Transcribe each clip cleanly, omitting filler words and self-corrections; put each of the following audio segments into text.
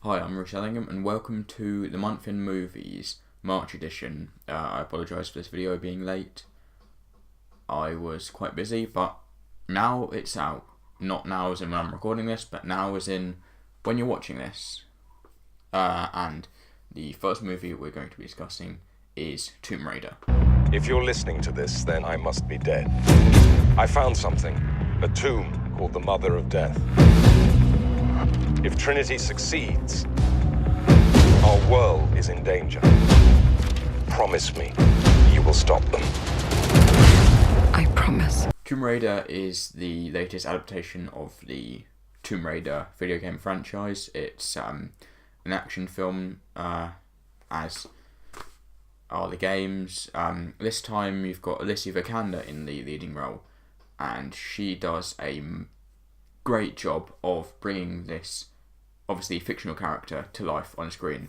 Hi, I'm Reece and welcome to the Month in Movies March edition. I apologise for this video being late. I was quite busy, but now it's out. Not now as in when I'm recording this, but now as in when you're watching this. And the first movie we're going to be discussing is Tomb Raider. If you're listening to this, then I must be dead. I found something, a tomb called the Mother of Death. If Trinity succeeds, our world is in danger. Promise me you will stop them. I promise. Tomb Raider is the latest adaptation of the Tomb Raider video game franchise. It's an action film, as are the games. This time you've got Alicia Vikander in the leading role, and she does a great job of bringing this obviously fictional character to life on screen.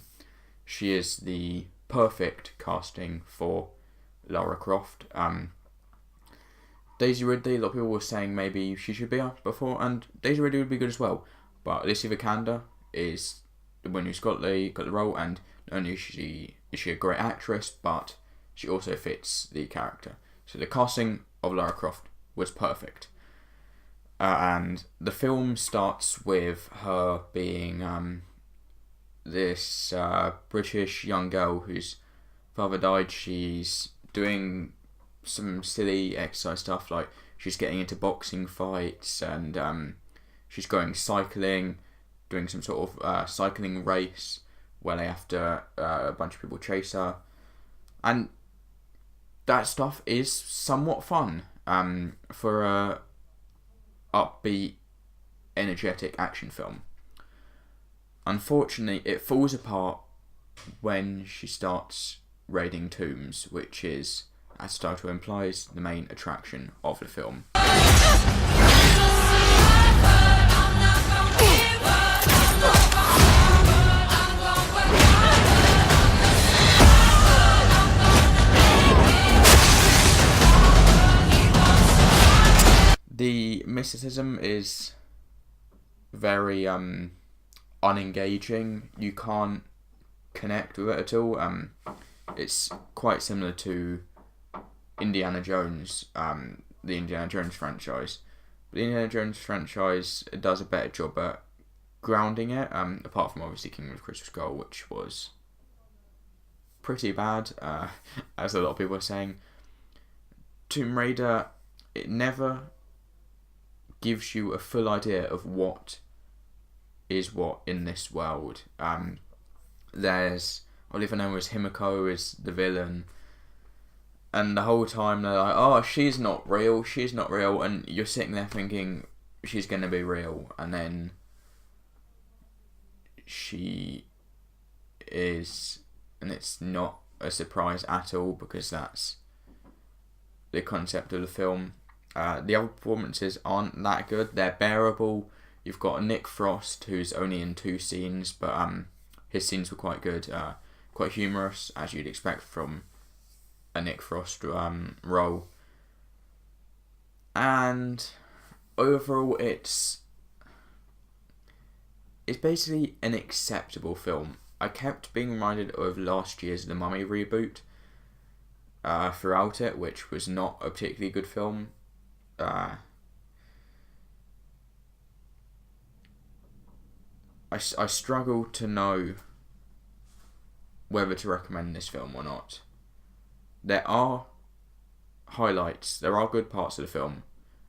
She is the perfect casting for Lara Croft. Daisy Ridley, a lot of people were saying maybe she should be up before, and Daisy Ridley would be good as well. But Alicia Vikander is the one who's got the role, and not only is she a great actress, but she also fits the character. So the casting of Lara Croft was perfect. And the film starts with her being this British young girl whose father died. She's doing some silly exercise stuff, like she's getting into boxing fights, and she's going cycling, doing some sort of cycling race where they have to, a bunch of people chase her. And that stuff is somewhat fun for a upbeat, energetic action film. Unfortunately, it falls apart when she starts raiding tombs, which is, as the title implies, the main attraction of the film. The mysticism is very unengaging. You can't connect with it at all. It's quite similar to Indiana Jones, the Indiana Jones franchise. But the Indiana Jones franchise does a better job at grounding it, apart from obviously Kingdom of Crystal Skull, which was pretty bad, as a lot of people are saying. Tomb Raider, it never gives you a full idea of what is what in this world. There's, I believe her name was Himiko, is the villain, and the whole time they're like, oh, she's not real, and you're sitting there thinking she's going to be real, and then she is, and it's not a surprise at all, because that's the concept of the film. The other performances aren't that good. They're bearable. You've got Nick Frost, who's only in 2 scenes, but his scenes were quite good, quite humorous, as you'd expect from a Nick Frost role. And overall, it's basically an acceptable film. I kept being reminded of last year's The Mummy reboot throughout it, which was not a particularly good film. I struggle to know whether to recommend this film or not. There are highlights, there are good parts of the film.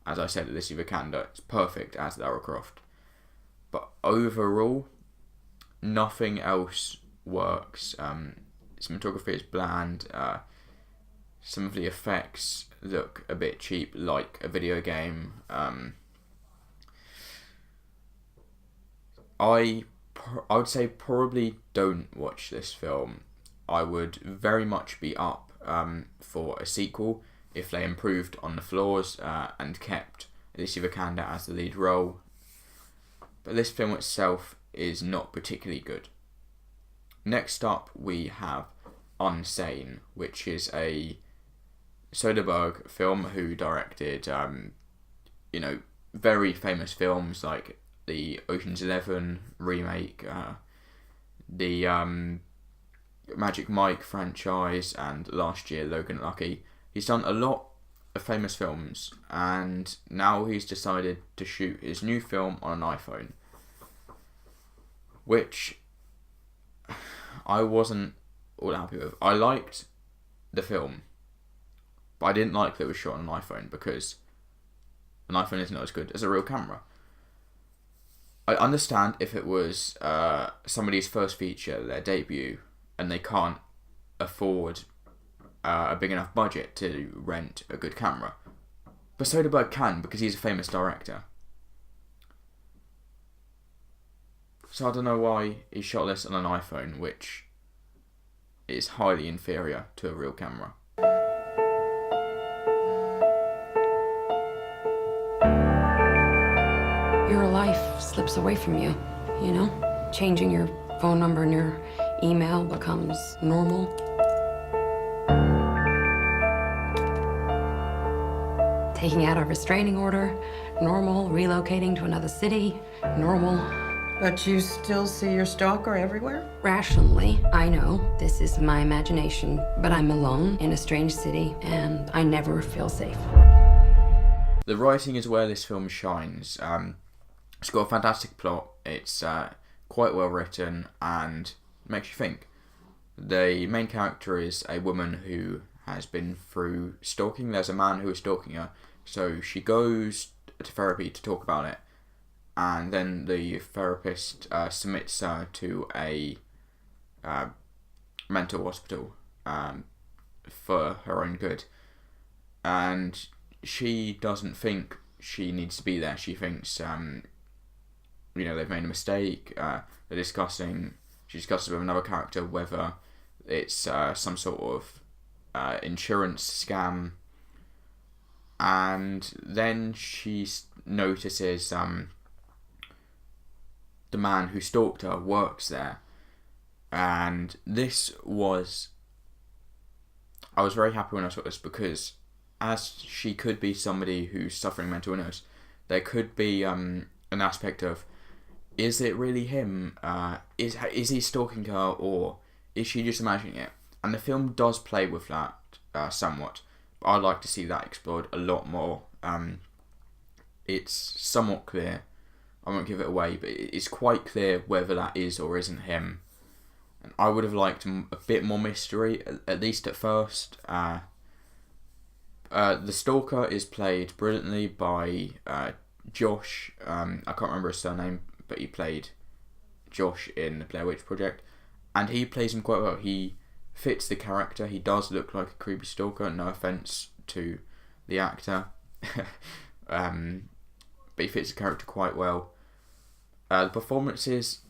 As I said, Alicia Vikander is perfect as Lara Croft. But overall, nothing else works. Cinematography is bland. Some of the effects look a bit cheap, like a video game. I would say probably don't watch this film. I would very much be up for a sequel if they improved on the flaws and kept Alicia Vikander as the lead role. But this film itself is not particularly good. Next up we have Unsane, which is a Soderbergh film who directed, very famous films like the Ocean's 11 remake, the Magic Mike franchise, and last year Logan Lucky. He's done a lot of famous films, and now he's decided to shoot his new film on an iPhone, which I wasn't all happy with. I liked the film, but I didn't like that it was shot on an iPhone, because an iPhone isn't as good as a real camera. I understand if it was somebody's first feature, their debut, and they can't afford a big enough budget to rent a good camera. But Soderbergh can, because he's a famous director. So I don't know why he shot this on an iPhone, which is highly inferior to a real camera. Your life slips away from you, you know? Changing your phone number and your email becomes normal. Taking out a restraining order, normal. Relocating to another city, normal. But you still see your stalker everywhere? Rationally, I know this is my imagination, but I'm alone in a strange city, and I never feel safe. The writing is where this film shines. It's got a fantastic plot. It's quite well written and makes you think. The main character is a woman who has been through stalking. There's a man who is stalking her, so she goes to therapy to talk about it, and then the therapist submits her to a mental hospital for her own good, and she doesn't think she needs to be there. She thinks they've made a mistake. She discusses with another character whether it's some sort of insurance scam, and then she notices the man who stalked her works there, and I was very happy when I saw this, because as she could be somebody who's suffering mental illness, there could be an aspect of, is it really him? Is he stalking her, or is she just imagining it? And the film does play with that somewhat. But I'd like to see that explored a lot more. It's somewhat clear. I won't give it away, but it's quite clear whether that is or isn't him. And I would have liked a bit more mystery, at least at first. The stalker is played brilliantly by Josh. I can't remember his surname, but he played Josh in the Blair Witch Project, and he plays him quite well. He fits the character. He does look like a creepy stalker. No offense to the actor, but he fits the character quite well. The performances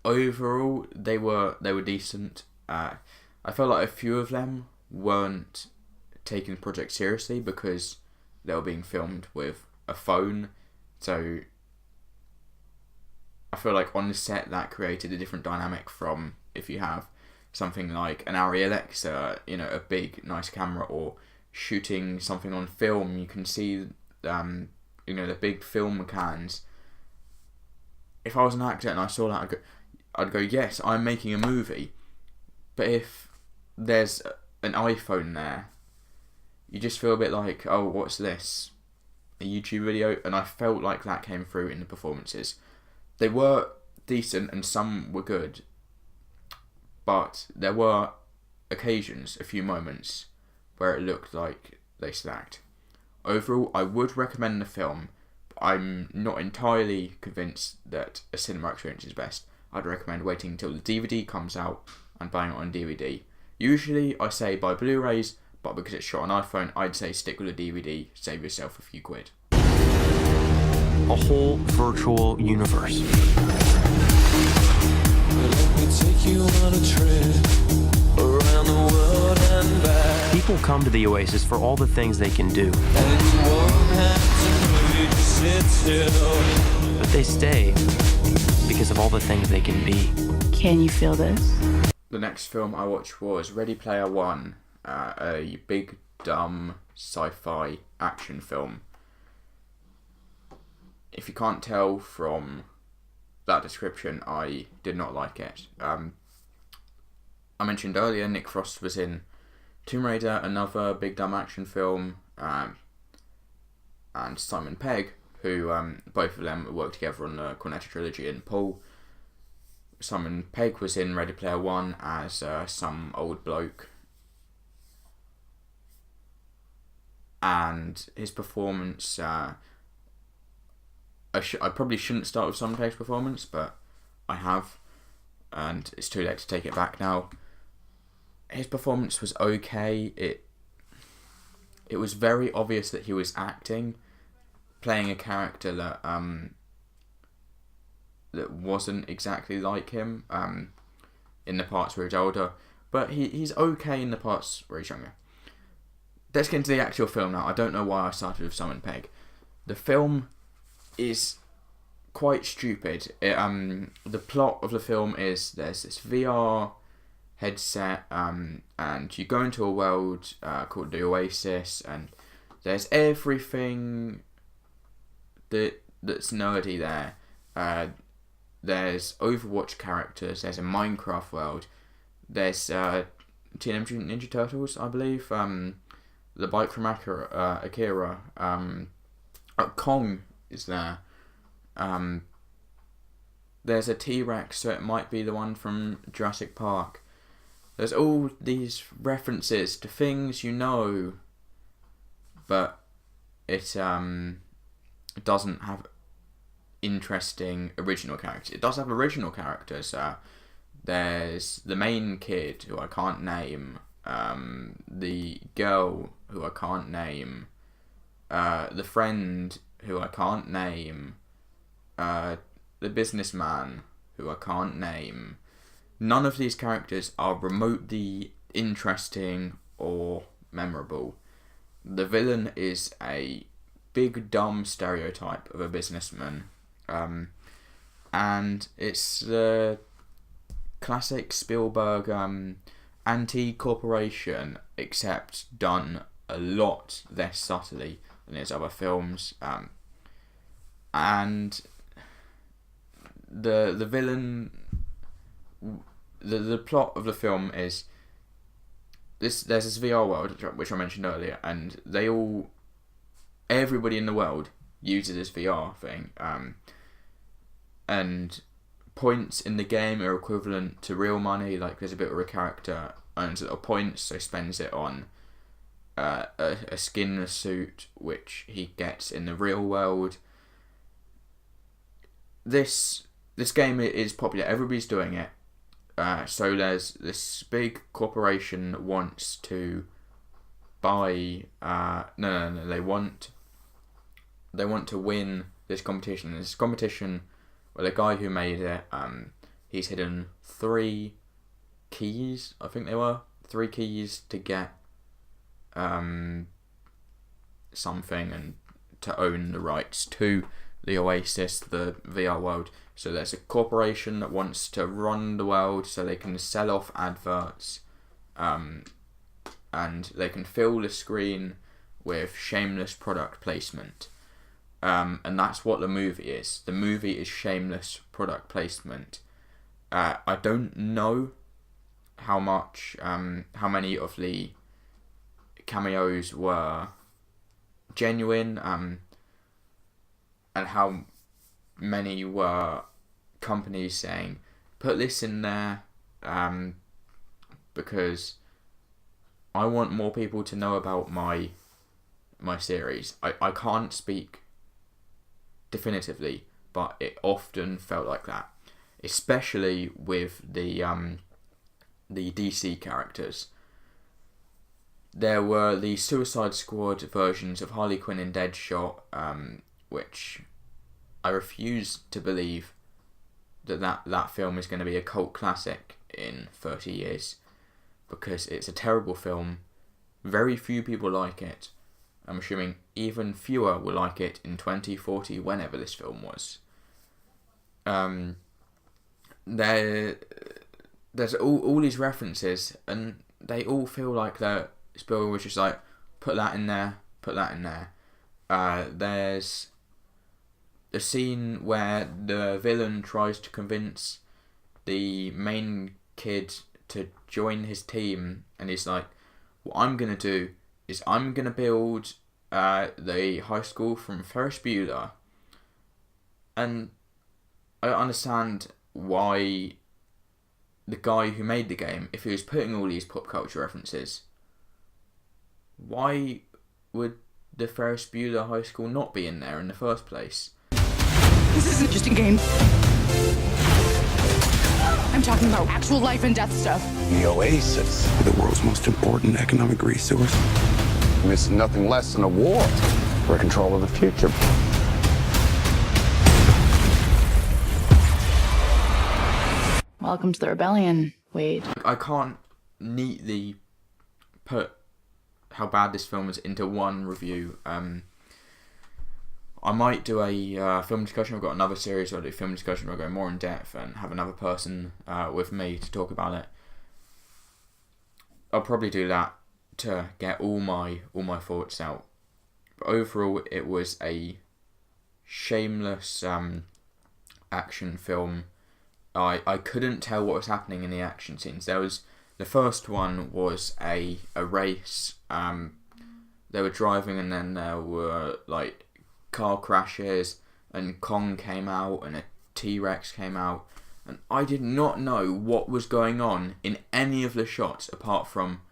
overall, they were decent. I felt like a few of them weren't taking the project seriously because they were being filmed with a phone, so I feel like on the set that created a different dynamic from if you have something like an Arri Alexa, a big nice camera, or shooting something on film. You can see the big film cans. If I was an actor and I saw that, I'd go, yes, I'm making a movie. But if there's an iPhone there, you just feel a bit like, oh, what's this? A YouTube video? And I felt like that came through in the performances. They were decent and some were good, but there were occasions, a few moments, where it looked like they slacked. Overall, I would recommend the film, but I'm not entirely convinced that a cinema experience is best. I'd recommend waiting until the DVD comes out and buying it on DVD. Usually I say buy Blu-rays, but because it's shot on iPhone, I'd say stick with a DVD, save yourself a few quid. A whole virtual universe. People come to the Oasis for all the things they can do. But they stay because of all the things they can be. Can you feel this? The next film I watched was Ready Player One, a big, dumb, sci-fi action film. If you can't tell from that description, I did not like it. I mentioned earlier Nick Frost was in Tomb Raider, another big dumb action film, and Simon Pegg, who both of them worked together on the Cornetto trilogy. And Simon Pegg was in Ready Player One as some old bloke, and his performance. I probably shouldn't start with Simon Pegg's performance, but I have, and it's too late to take it back now. His performance was okay. It was very obvious that he was acting, playing a character that that wasn't exactly like him in the parts where he's older, but he's okay in the parts where he's younger. Let's get into the actual film now. I don't know why I started with Simon Pegg. The film is quite stupid. The plot of the film is there's this VR headset, and you go into a world called the Oasis, and there's everything that's nerdy there. There's Overwatch characters, there's a Minecraft world, there's Teenage Mutant Ninja Turtles, I believe, the bike from Akira, Kong is there, there's a T-Rex, so it might be the one from Jurassic Park. There's all these references to things you know, but it doesn't have interesting original characters. It does have original characters. There's the main kid, who I can't name, the girl, who I can't name, the friend, who I can't name, the businessman, who I can't name. None of these characters are remotely interesting or memorable. The villain is a big dumb stereotype of a businessman, and it's the classic Spielberg anti-corporation, except done a lot less subtly than his other films, and the villain. The plot of the film is this. There's this VR world which I mentioned earlier, and everybody in the world uses this VR thing, and points in the game are equivalent to real money. Like, there's a bit where a character earns little points, so spends it on a skin suit which he gets in the real world. This game is popular. Everybody's doing it. So there's this big corporation wants to buy. No. They want to win this competition. This competition, well, the guy who made it, he's hidden 3 keys. I think they were 3 keys to get something and to own the rights to the Oasis, the VR world. So there's a corporation that wants to run the world so they can sell off adverts, and they can fill the screen with shameless product placement. And that's what the movie is. The movie is shameless product placement. I don't know how many of the cameos were genuine, and how many were companies saying, put this in there, because I want more people to know about my series. I can't speak definitively, but it often felt like that, especially with the DC characters. There were the Suicide Squad versions of Harley Quinn and Deadshot, which I refuse to believe that film is going to be a cult classic in 30 years, because it's a terrible film. Very few people like it. I'm assuming even fewer will like it in 2040, whenever this film was. There's all these references, and they all feel like that Spielberg was just like, put that in there, put that in there. There's the scene where the villain tries to convince the main kid to join his team, and he's like, what I'm going to do is I'm going to build the high school from Ferris Bueller. And I understand why the guy who made the game, if he was putting all these pop culture references, why would the Ferris Bueller High School not be in there in the first place? This isn't just a game. I'm talking about actual life and death stuff. The Oasis. The world's most important economic resource. It's nothing less than a war for control of the future. Welcome to the rebellion, Wade. I can't neatly put how bad this film is into one review. I might do a film discussion. I've got another series where I do film discussion where I go more in depth and have another person with me to talk about it. I'll probably do that to get all my thoughts out. But overall, it was a shameless action film. I couldn't tell what was happening in the action scenes. The first one was a race. They were driving, and then there were like car crashes, and Kong came out, and a T-Rex came out, and I did not know what was going on in any of the shots apart from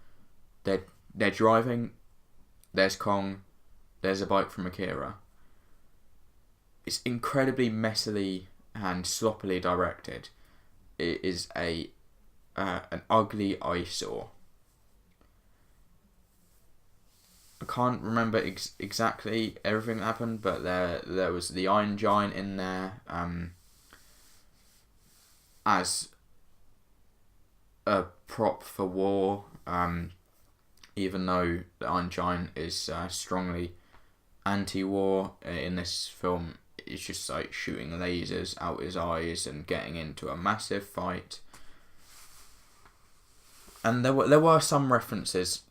they're driving, there's Kong, there's a bike from Akira. It's incredibly messily and sloppily directed. It is an ugly eyesore. I can't remember exactly everything that happened, but there was the Iron Giant in there as a prop for war, even though the Iron Giant is strongly anti-war. In this film, it's just like shooting lasers out his eyes and getting into a massive fight. And there were some references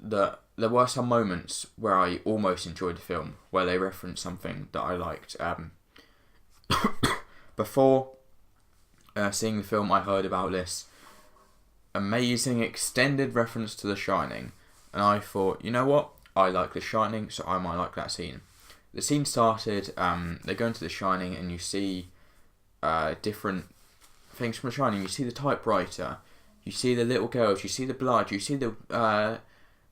there were some moments where I almost enjoyed the film, where they referenced something that I liked. Before seeing the film, I heard about this amazing extended reference to The Shining, and I thought, you know what? I like The Shining, so I might like that scene. The scene started, they go into The Shining, and you see different things from The Shining. You see the typewriter, you see the little girls, you see the blood, you see the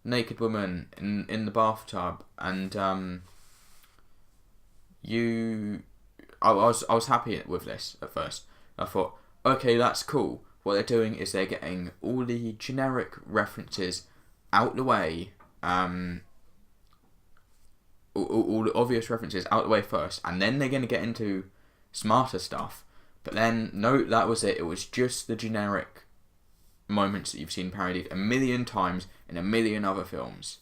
naked woman in the bathtub, and I was happy with this at first. I thought, okay, that's cool. What they're doing is they're getting all the generic references out the way, all the obvious references out the way first, and then they're going to get into smarter stuff. But then, no, that was it. It was just the generic moments that you've seen parodied a million times in a million other films.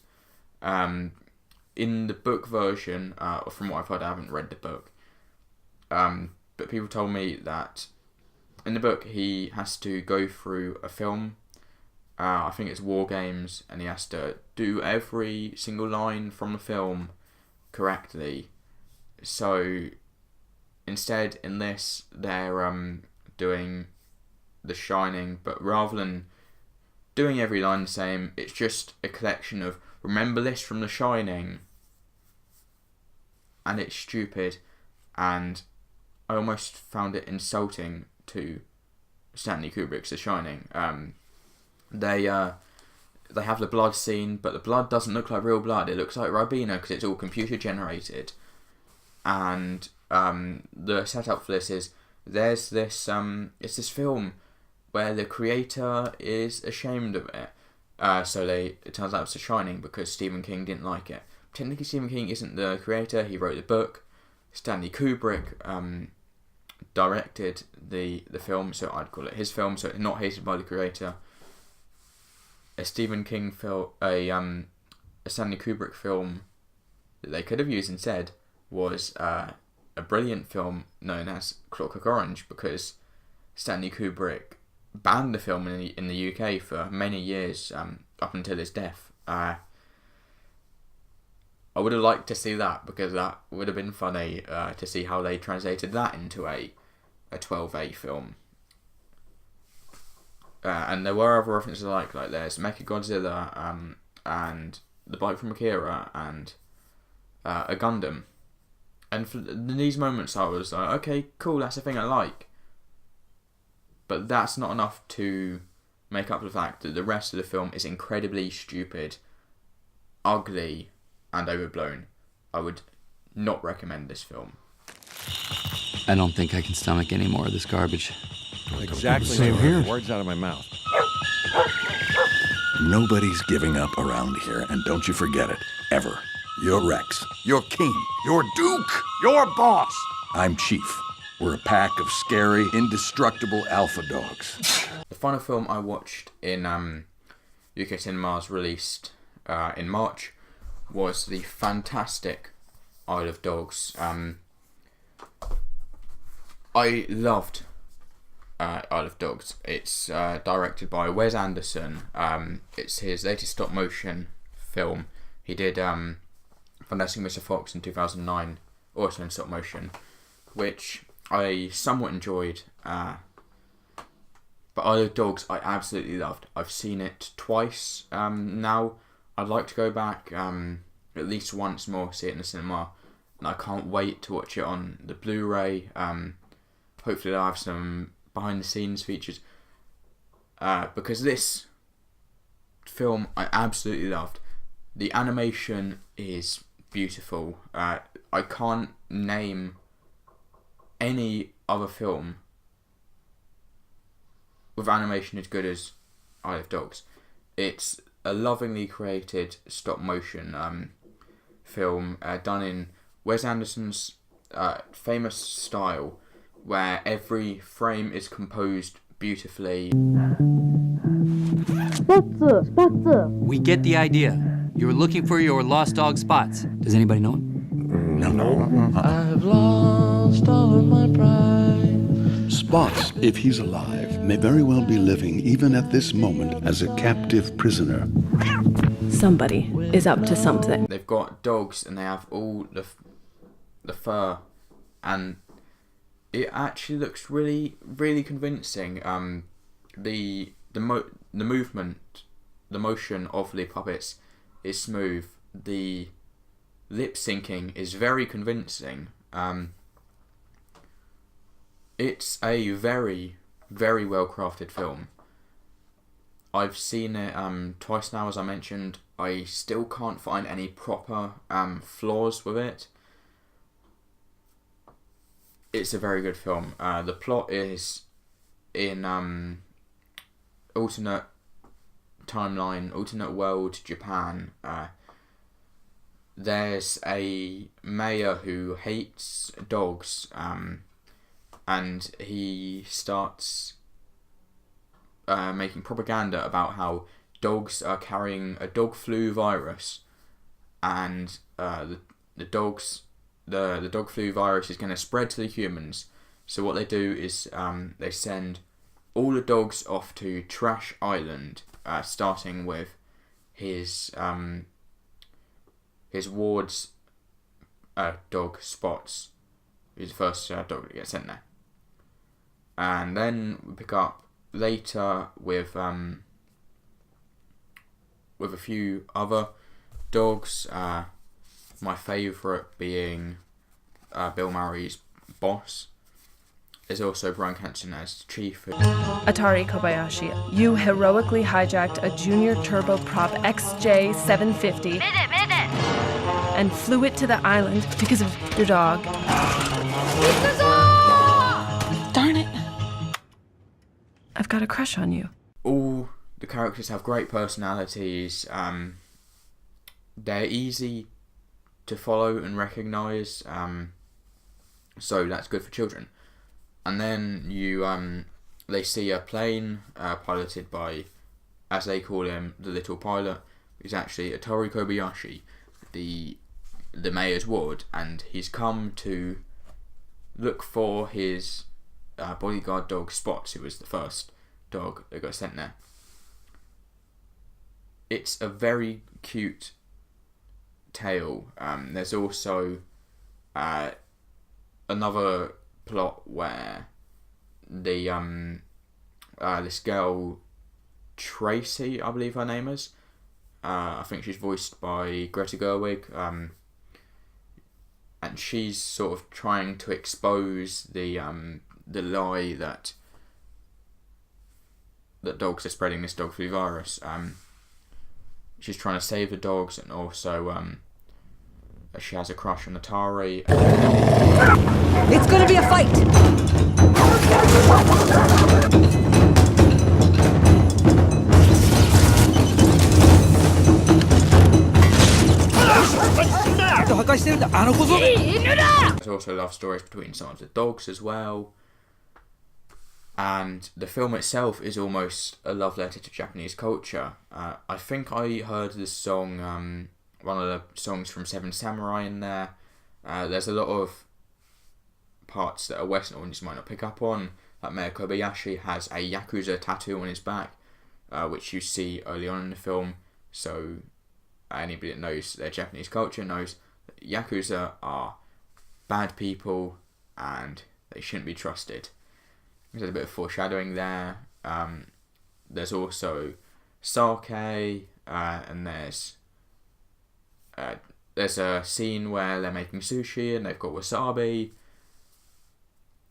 In the book version, from what I've heard, I haven't read the book, but people told me that in the book he has to go through a film, I think it's War Games, and he has to do every single line from the film correctly. So instead, in this, they're doing The Shining, but rather than doing every line the same, it's just a collection of remember this from The Shining, and it's stupid, and I almost found it insulting to Stanley Kubrick's The Shining. They have the blood scene, but the blood doesn't look like real blood. It looks like Ribena because it's all computer generated. And the setup for this is there's this it's this film where the creator is ashamed of it. So it turns out it's The Shining because Stephen King didn't like it. Technically, Stephen King isn't the creator. He wrote the book. Stanley Kubrick directed the film, so I'd call it his film, so it's not hated by the creator. A Stephen King film, a Stanley Kubrick film that they could have used instead was a brilliant film known as Clockwork Orange, because Stanley Kubrick banned the film in the UK for many years, up until his death. I would have liked to see that, because that would have been funny to see how they translated that into a 12A film. And there were other references like there's Mechagodzilla, and the bike from Akira, and a Gundam. And for these moments I was like, okay, cool, that's a thing I like. But that's not enough to make up for the fact that the rest of the film is incredibly stupid, ugly, and overblown. I would not recommend this film. I don't think I can stomach any more of this garbage. Exactly. Same here. Words out of my mouth. Nobody's giving up around here, and don't you forget it, ever. You're Rex. You're King. You're Duke. You're Boss. I'm Chief. We're a pack of scary, indestructible alpha dogs. The final film I watched in UK cinemas, released in March, was the fantastic Isle of Dogs. I loved Isle of Dogs. It's directed by Wes Anderson. It's his latest stop motion film. He did Fantastic Mr. Fox in 2009, also in stop motion, which I somewhat enjoyed. But Isle of Dogs I absolutely loved. I've seen it twice now. I'd like to go back at least once more, see it in the cinema, and I can't wait to watch it on the Blu-ray. Hopefully they'll have some behind the scenes features, because this film I absolutely loved. The animation is beautiful. I can't name any other film with animation as good as Isle of Dogs. It's a lovingly created stop motion film done in Wes Anderson's famous style, where every frame is composed beautifully. We get the idea. You're looking for your lost dog Spots. Does anybody know him? No. I've lost all of my pride. Spots, if he's alive, may very well be living even at this moment as a captive prisoner. Somebody is up to something. They've got dogs and they have all the fur, and it actually looks really, really convincing. The movement, the motion of the puppets is smooth. The lip syncing is very convincing. It's a very, very well crafted film. I've seen it twice now, as I mentioned. I still can't find any proper flaws with it. It's a very good film. The plot is in alternate timeline, alternate world Japan. There's a mayor who hates dogs, and he starts making propaganda about how dogs are carrying a dog flu virus, and the dog flu virus is going to spread to the humans. So what they do is they send all the dogs off to Trash Island, starting with his ward's dog Spots, who's the first dog that gets sent there. And then we pick up later with a few other dogs. My favourite being Bill Murray's Boss. There's also Bryan Cranston as Chief. Atari Kobayashi, you heroically hijacked a junior turboprop XJ750 and flew it to the island because of your dog. Darn it. I've got a crush on you. All the characters have great personalities. They're easy to follow and recognise, so that's good for children. And then they see a plane piloted by, as they call him, the little pilot, who's actually Atari Kobayashi, the mayor's ward, and he's come to look for his bodyguard dog Spots, who was the first dog that got sent there. It's a very cute tale. There's also another plot where the this girl Tracy, I believe her name is. I think she's voiced by Greta Gerwig. And she's sort of trying to expose the lie that dogs are spreading this dog flu virus. She's trying to save the dogs, and also she has a crush on Atari. It's gonna be a fight! There's also love stories between some of the dogs as well. And the film itself is almost a love letter to Japanese culture. I think I heard this song, one of the songs from Seven Samurai in there. There's a lot of parts that a Western audience might not pick up on. Like Mayor Kobayashi has a Yakuza tattoo on his back, which you see early on in the film. So anybody that knows their Japanese culture knows that Yakuza are bad people and they shouldn't be trusted. There's a bit of foreshadowing there. There's also sake, and there's a scene where they're making sushi and they've got wasabi,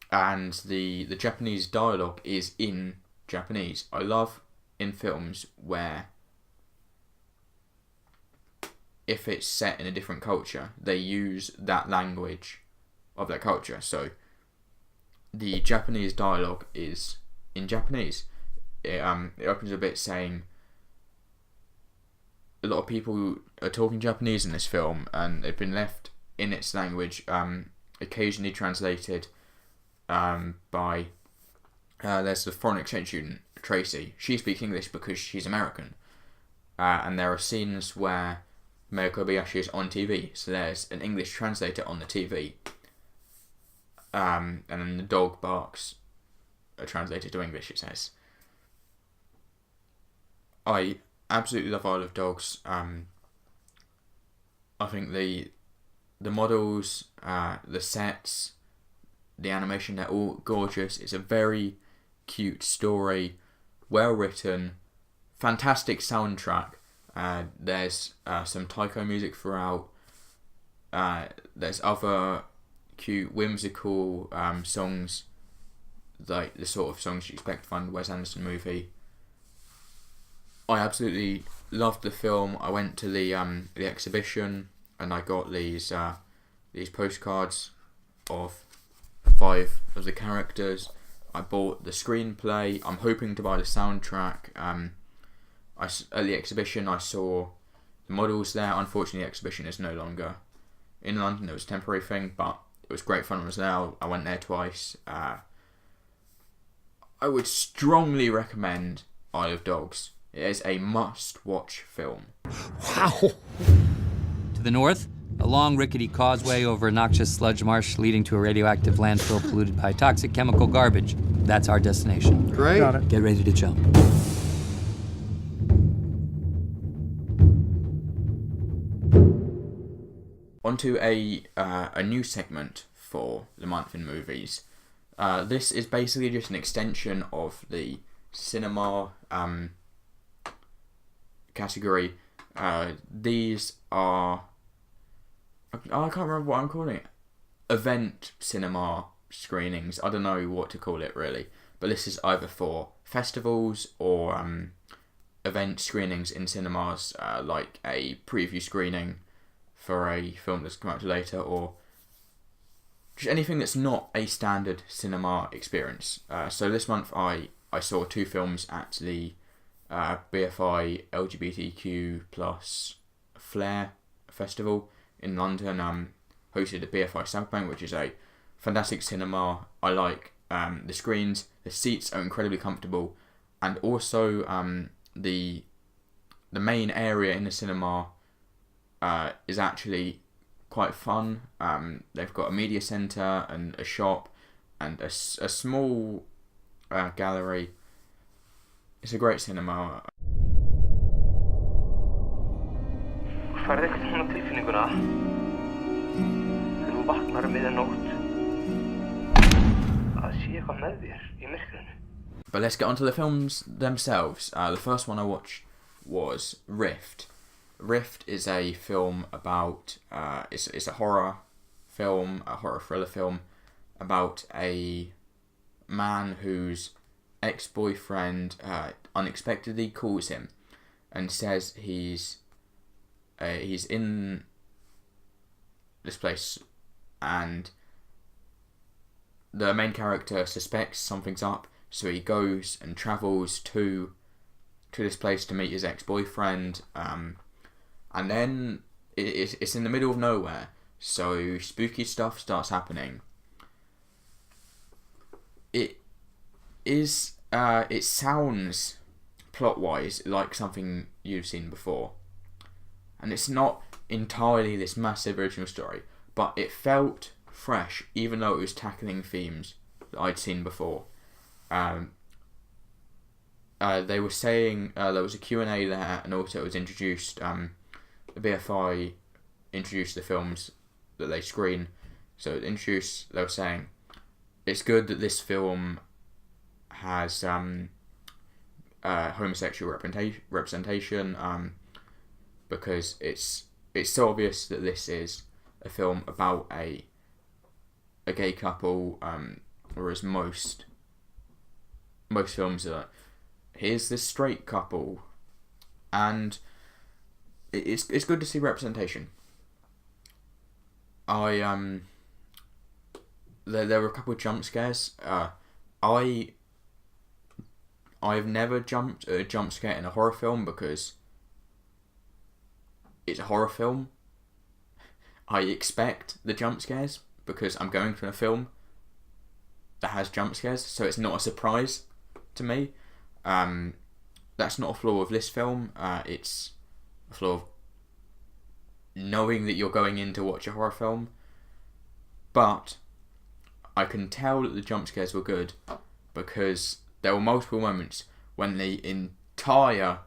and the Japanese dialogue is in Japanese. I love in films where if it's set in a different culture, they use that language of that culture. So the Japanese dialogue is in Japanese. It opens a bit saying a lot of people are talking Japanese in this film and they've been left in its language, occasionally translated by there's the foreign exchange student Tracy. She speaks English because she's American, and there are scenes where Mayor Kobayashi is on TV, so there's an English translator on the TV. And then the dog barks, translated to English, it says. I absolutely love Isle of Dogs. I think the models, the sets, the animation, they're all gorgeous. It's a very cute story, well written, fantastic soundtrack. There's some taiko music throughout. There's other cute, whimsical songs, like the sort of songs you expect to find in a Wes Anderson movie. I absolutely loved the film. I went to the exhibition and I got these postcards of 5 of the characters. I bought the screenplay. I'm hoping to buy the soundtrack. At the exhibition I saw the models there. Unfortunately the exhibition is no longer in London. It was a temporary thing, but it was great fun. I was there. I went there twice. I would strongly recommend Isle of Dogs. It is a must-watch film. Wow! To the north, a long rickety causeway over a noxious sludge marsh leading to a radioactive landfill polluted by toxic chemical garbage. That's our destination. Great. Got it. Get ready to jump. Onto a new segment for the month in movies. This is basically just an extension of the cinema category. These are, I can't remember what I'm calling it. Event cinema screenings. I don't know what to call it really, but this is either for festivals or event screenings in cinemas, like a preview screening for a film that's come out later, or just anything that's not a standard cinema experience. So this month I saw 2 films at the BFI LGBTQ plus Flair Festival in London, hosted at BFI South Bank, which is a fantastic cinema. I like the screens, the seats are incredibly comfortable, and also the main area in the cinema is actually quite fun. They've got a media centre and a shop and a small gallery. It's a great cinema. færð ekkert svona tilfinninguna þegar þú vaknar miðnótt að sé eitthvað með þér í myrkrinu. But let's get on to the films themselves. The first one I watched was Rift. Rift is a film about it's a horror film, a horror thriller film about a man whose ex-boyfriend unexpectedly calls him and says he's in this place, and the main character suspects something's up, so he goes and travels to this place to meet his ex-boyfriend, and then it's in the middle of nowhere, so spooky stuff starts happening. It sounds plot-wise like something you've seen before, and it's not entirely this massive original story, but it felt fresh even though it was tackling themes that I'd seen before. They were saying there was a Q&A there, and also it was introduced, the BFI introduced the films that they screen, so they were saying it's good that this film has homosexual representation, because it's so obvious that this is a film about a gay couple, whereas most films are, here's this straight couple, and it's good to see representation. There were a couple of jump scares. I've never jumped at a jump scare in a horror film because it's a horror film. I expect the jump scares because I'm going to a film that has jump scares, so it's not a surprise to me. That's not a flaw of this film. It's a flaw of knowing that you're going in to watch a horror film. But I can tell that the jump scares were good because there were multiple moments when the entire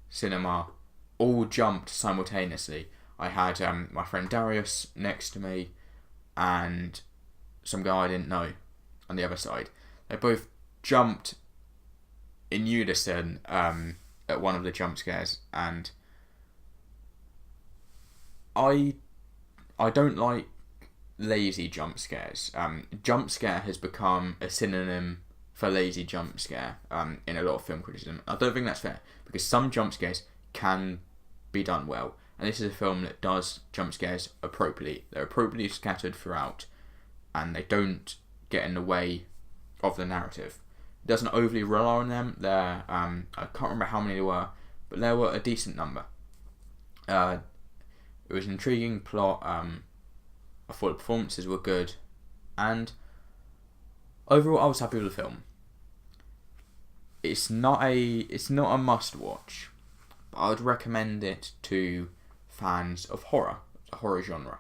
cinema all jumped simultaneously. I had my friend Darius next to me and some guy I didn't know on the other side. They both jumped in unison at one of the jump scares, and I don't like lazy jump scares. Jump scare has become a synonym for lazy jump scare in a lot of film criticism. I don't think that's fair, because some jump scares can be done well, and this is a film that does jump scares appropriately. They're appropriately scattered throughout, and they don't get in the way of the narrative. It doesn't overly rely on them. I can't remember how many there were, but there were a decent number. It was an intriguing plot. I thought the performances were good, and overall I was happy with the film. It's not a must watch, but I would recommend it to fans of horror, the horror genre.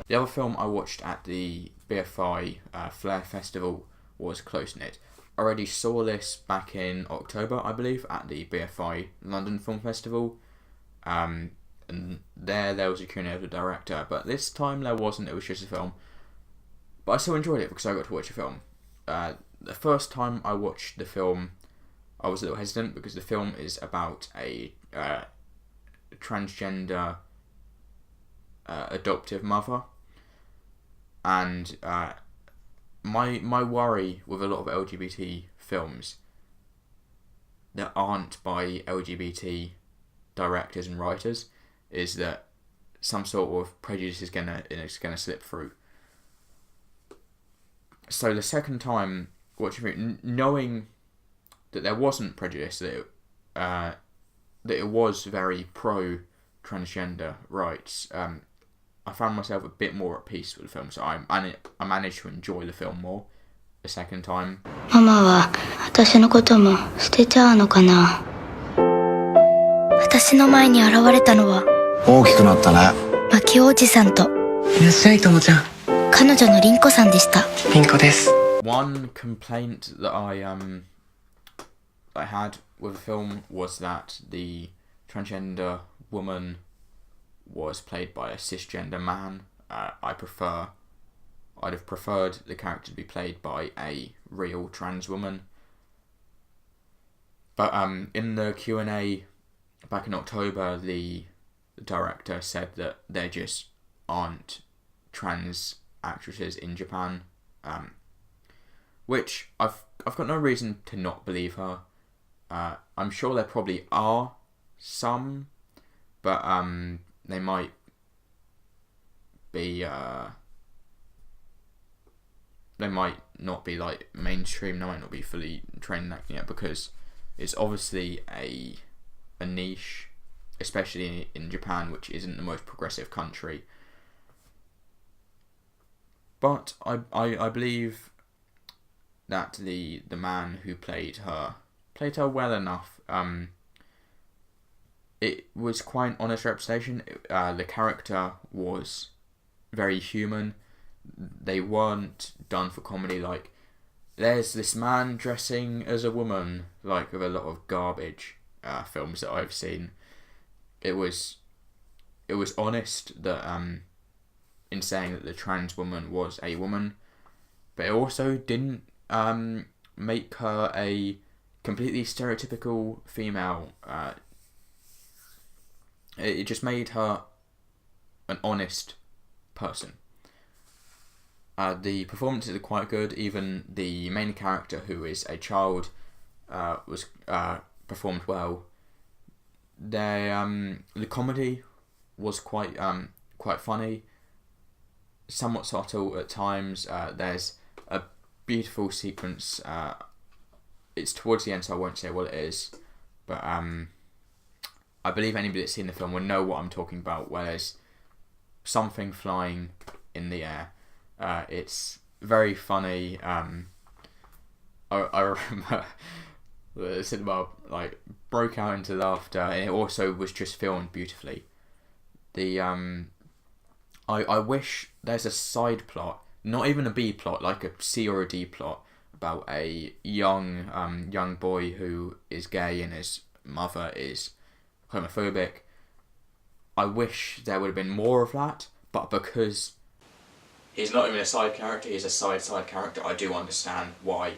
The other film I watched at the BFI Flare Festival was Close Knit. I already saw this back in October, I believe, at the BFI London Film Festival. And there was a Q&A with the director, but this time there wasn't, it was just a film. But I still enjoyed it because I got to watch a film. The first time I watched the film, I was a little hesitant because the film is about a transgender adoptive mother. And my worry with a lot of LGBT films that aren't by LGBT directors and writers is that some sort of prejudice is gonna slip through. So the second time watching it, knowing that there wasn't prejudice, that it was very pro transgender rights, I found myself a bit more at peace with the film, so I managed to enjoy the film more the second time. ママは私のことも捨てちゃうのかな。私の前に現れたのは大きくなったね。マキおじさんと。いらっしゃい、ともちゃん。彼女の凛子さんでした。凛子です。 One complaint that I had with the film was that the transgender woman was played by a cisgender man. I'd have preferred the character to be played by a real trans woman. But in the Q&A back in October, the director said that there just aren't trans actresses in Japan, which I've got no reason to not believe her. I'm sure there probably are some, but they might be they might not be like mainstream. They might not be fully trained in acting yet, because it's obviously a niche, especially in Japan, which isn't the most progressive country. But I believe that the man who played her well enough. It was quite an honest representation. The character was very human. They weren't done for comedy. Like, there's this man dressing as a woman, like with a lot of garbage films that I've seen. It was honest that in saying that the trans woman was a woman, but it also didn't make her a completely stereotypical female. It just made her an honest person. The performances are quite good. Even the main character, who is a child, was performed well. The comedy was quite funny, somewhat subtle at times. There's a beautiful sequence. It's towards the end, so I won't say what it is, but I believe anybody that's seen the film will know what I'm talking about, where there's something flying in the air. It's very funny. I remember the cinema broke out into laughter, and it also was just filmed beautifully. I wish there's a side plot, not even a B plot, like a C or a D plot, about a young boy who is gay and his mother is homophobic. I wish there would have been more of that, but because he's not even a side character, he's a side character, I do understand why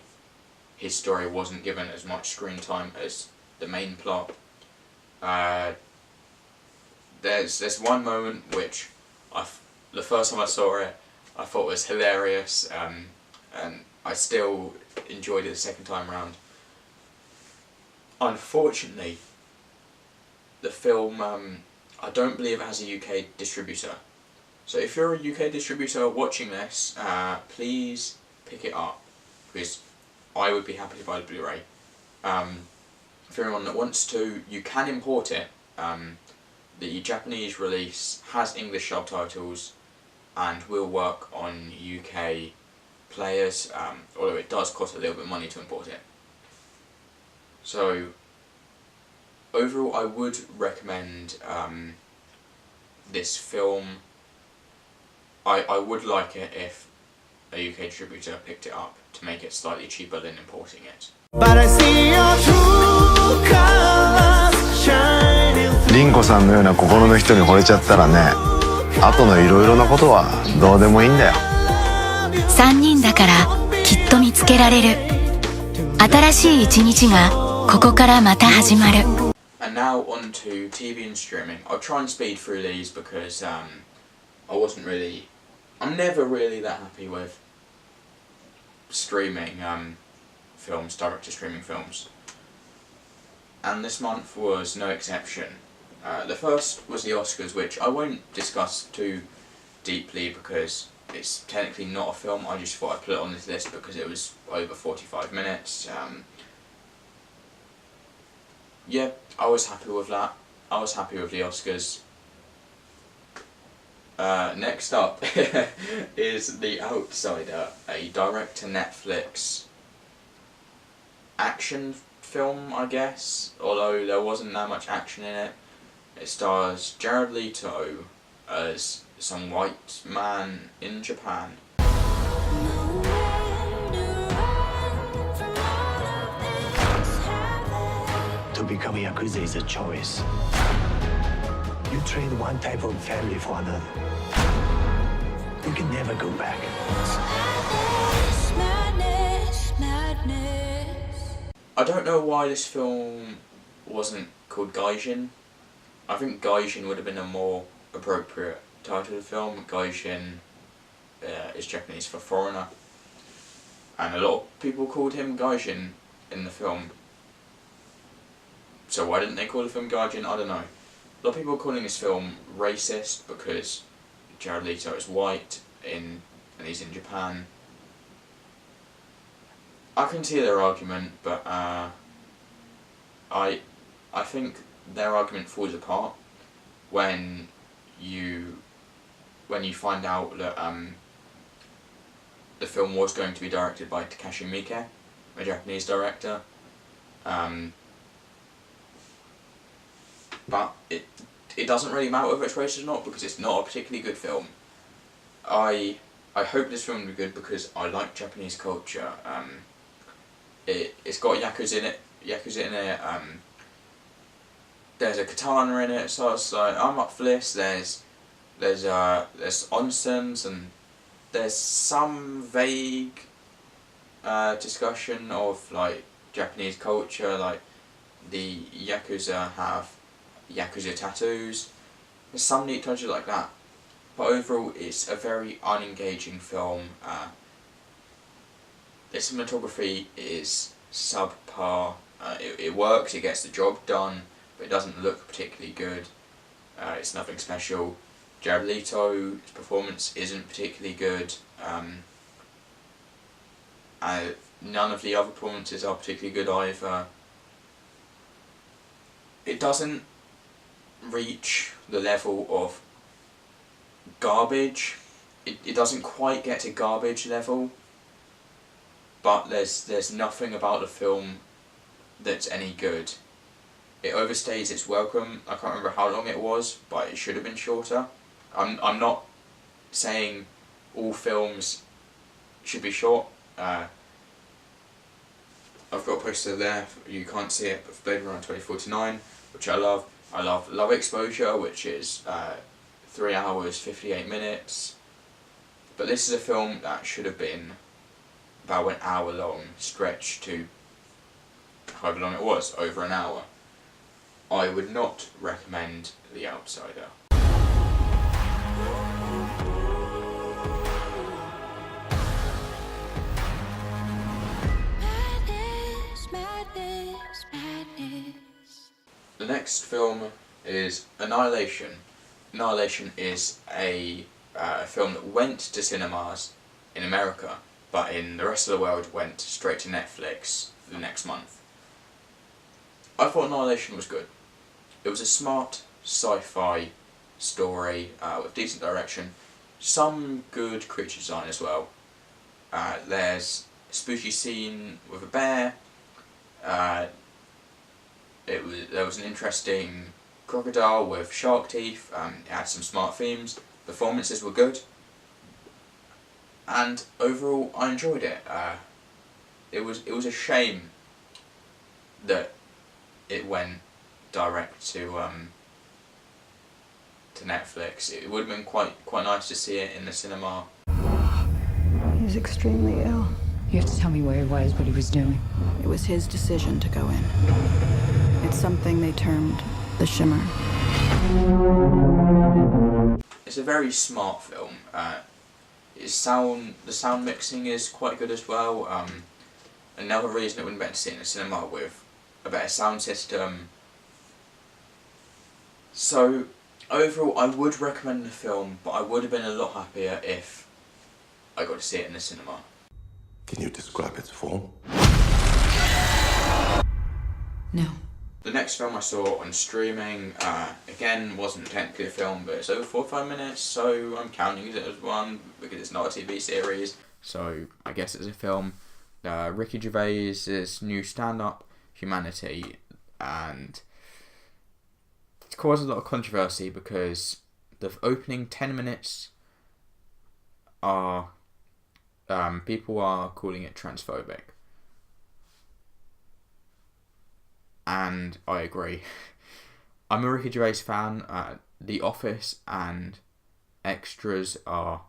his story wasn't given as much screen time as the main plot. There's one moment which the first time I saw it, I thought was hilarious, and I still enjoyed it the second time around. Unfortunately, the film, I don't believe it has a UK distributor. So if you're a UK distributor watching this, please pick it up, because I would be happy to buy the Blu-ray. For anyone that wants to, you can import it. The Japanese release has English subtitles and will work on UK players, although it does cost a little bit of money to import it. So overall, I would recommend this film. I would like it if a UK distributor picked it up to make it slightly cheaper than importing it. But I see your true colors shining. 凛子さんのような心の人に惚れちゃったらね、後のいろいろなことはどうでもいいんだよ。3人だからきっと見つけられる。新しい一日がここからまた始まる。And now on to TV and streaming. I'll try and speed through these because I'm never really that happy with streaming films, direct-to-streaming films. And this month was no exception. The first was the Oscars, which I won't discuss too deeply because it's technically not a film. I just thought I'd put it on this list because it was over 45 minutes. Yeah, I was happy with that. I was happy with the Oscars. Next up is The Outsider, a direct-to-Netflix action film, I guess, although there wasn't that much action in it. It stars Jared Leto as some white man in Japan become Yakuza is a choice. You trade one type of family for another. You can never go back. I don't know why this film wasn't called Gaijin. I think Gaijin would have been a more appropriate title of the film. Gaijin is Japanese for foreigner. And a lot of people called him Gaijin in the film. So why didn't they call the film Gaijin? I don't know. A lot of people are calling this film racist because Jared Leto is white and he's in Japan. I can see their argument, but I think their argument falls apart when you find out that the film was going to be directed by Takashi Miike, a Japanese director. But it doesn't really matter whether it's racist or not because it's not a particularly good film. I hope this film will be good because I like Japanese culture. It's got Yakuza in it. There's a katana in it, so it's like I'm up for this. There's onsens and there's some vague discussion of like Japanese culture, like the Yakuza have Yakuza tattoos. There's some neat touches like that, but overall it's a very unengaging film. The cinematography is subpar. It works, it gets the job done, but it doesn't look particularly good. It's nothing special. Jared Leto's performance isn't particularly good. None of the other performances are particularly good either. It doesn't reach the level of garbage. It doesn't quite get to garbage level, but there's nothing about the film that's any good. It overstays its welcome. I can't remember how long it was, but it should have been shorter. I'm not saying all films should be short. I've got a poster there, you can't see it, but Blade Runner 2049, which I love. I love Love Exposure, which is 3 hours 58 minutes. But this is a film that should have been about an hour long, stretched to however long it was, over an hour. I would not recommend The Outsider. The next film is Annihilation. Annihilation is a film that went to cinemas in America, but in the rest of the world went straight to Netflix the next month. I thought Annihilation was good. It was a smart sci-fi story with decent direction, some good creature design as well. There's a spooky scene with a bear. There was an interesting crocodile with shark teeth. It had some smart themes. Performances were good, and overall I enjoyed it. It was a shame that it went direct to Netflix. It would have been quite nice to see it in the cinema. He's extremely ill. You have to tell me where he was, what he was doing. It was his decision to go in. It's something they termed the Shimmer. It's a very smart film. The sound mixing is quite good as well. Another reason it wouldn't be better to see it in a cinema with a better sound system. So overall, I would recommend the film, but I would have been a lot happier if I got to see it in the cinema. Can you describe its form? No. The next film I saw on streaming, again, wasn't technically a film, but it's over 45 minutes, so I'm counting it as one, because it's not a TV series. So, I guess it's a film. Ricky Gervais' new stand-up, Humanity, and it's caused a lot of controversy because the opening 10 minutes are, people are calling it transphobic. and I agree. I'm a Ricky Gervais fan. The Office and Extras are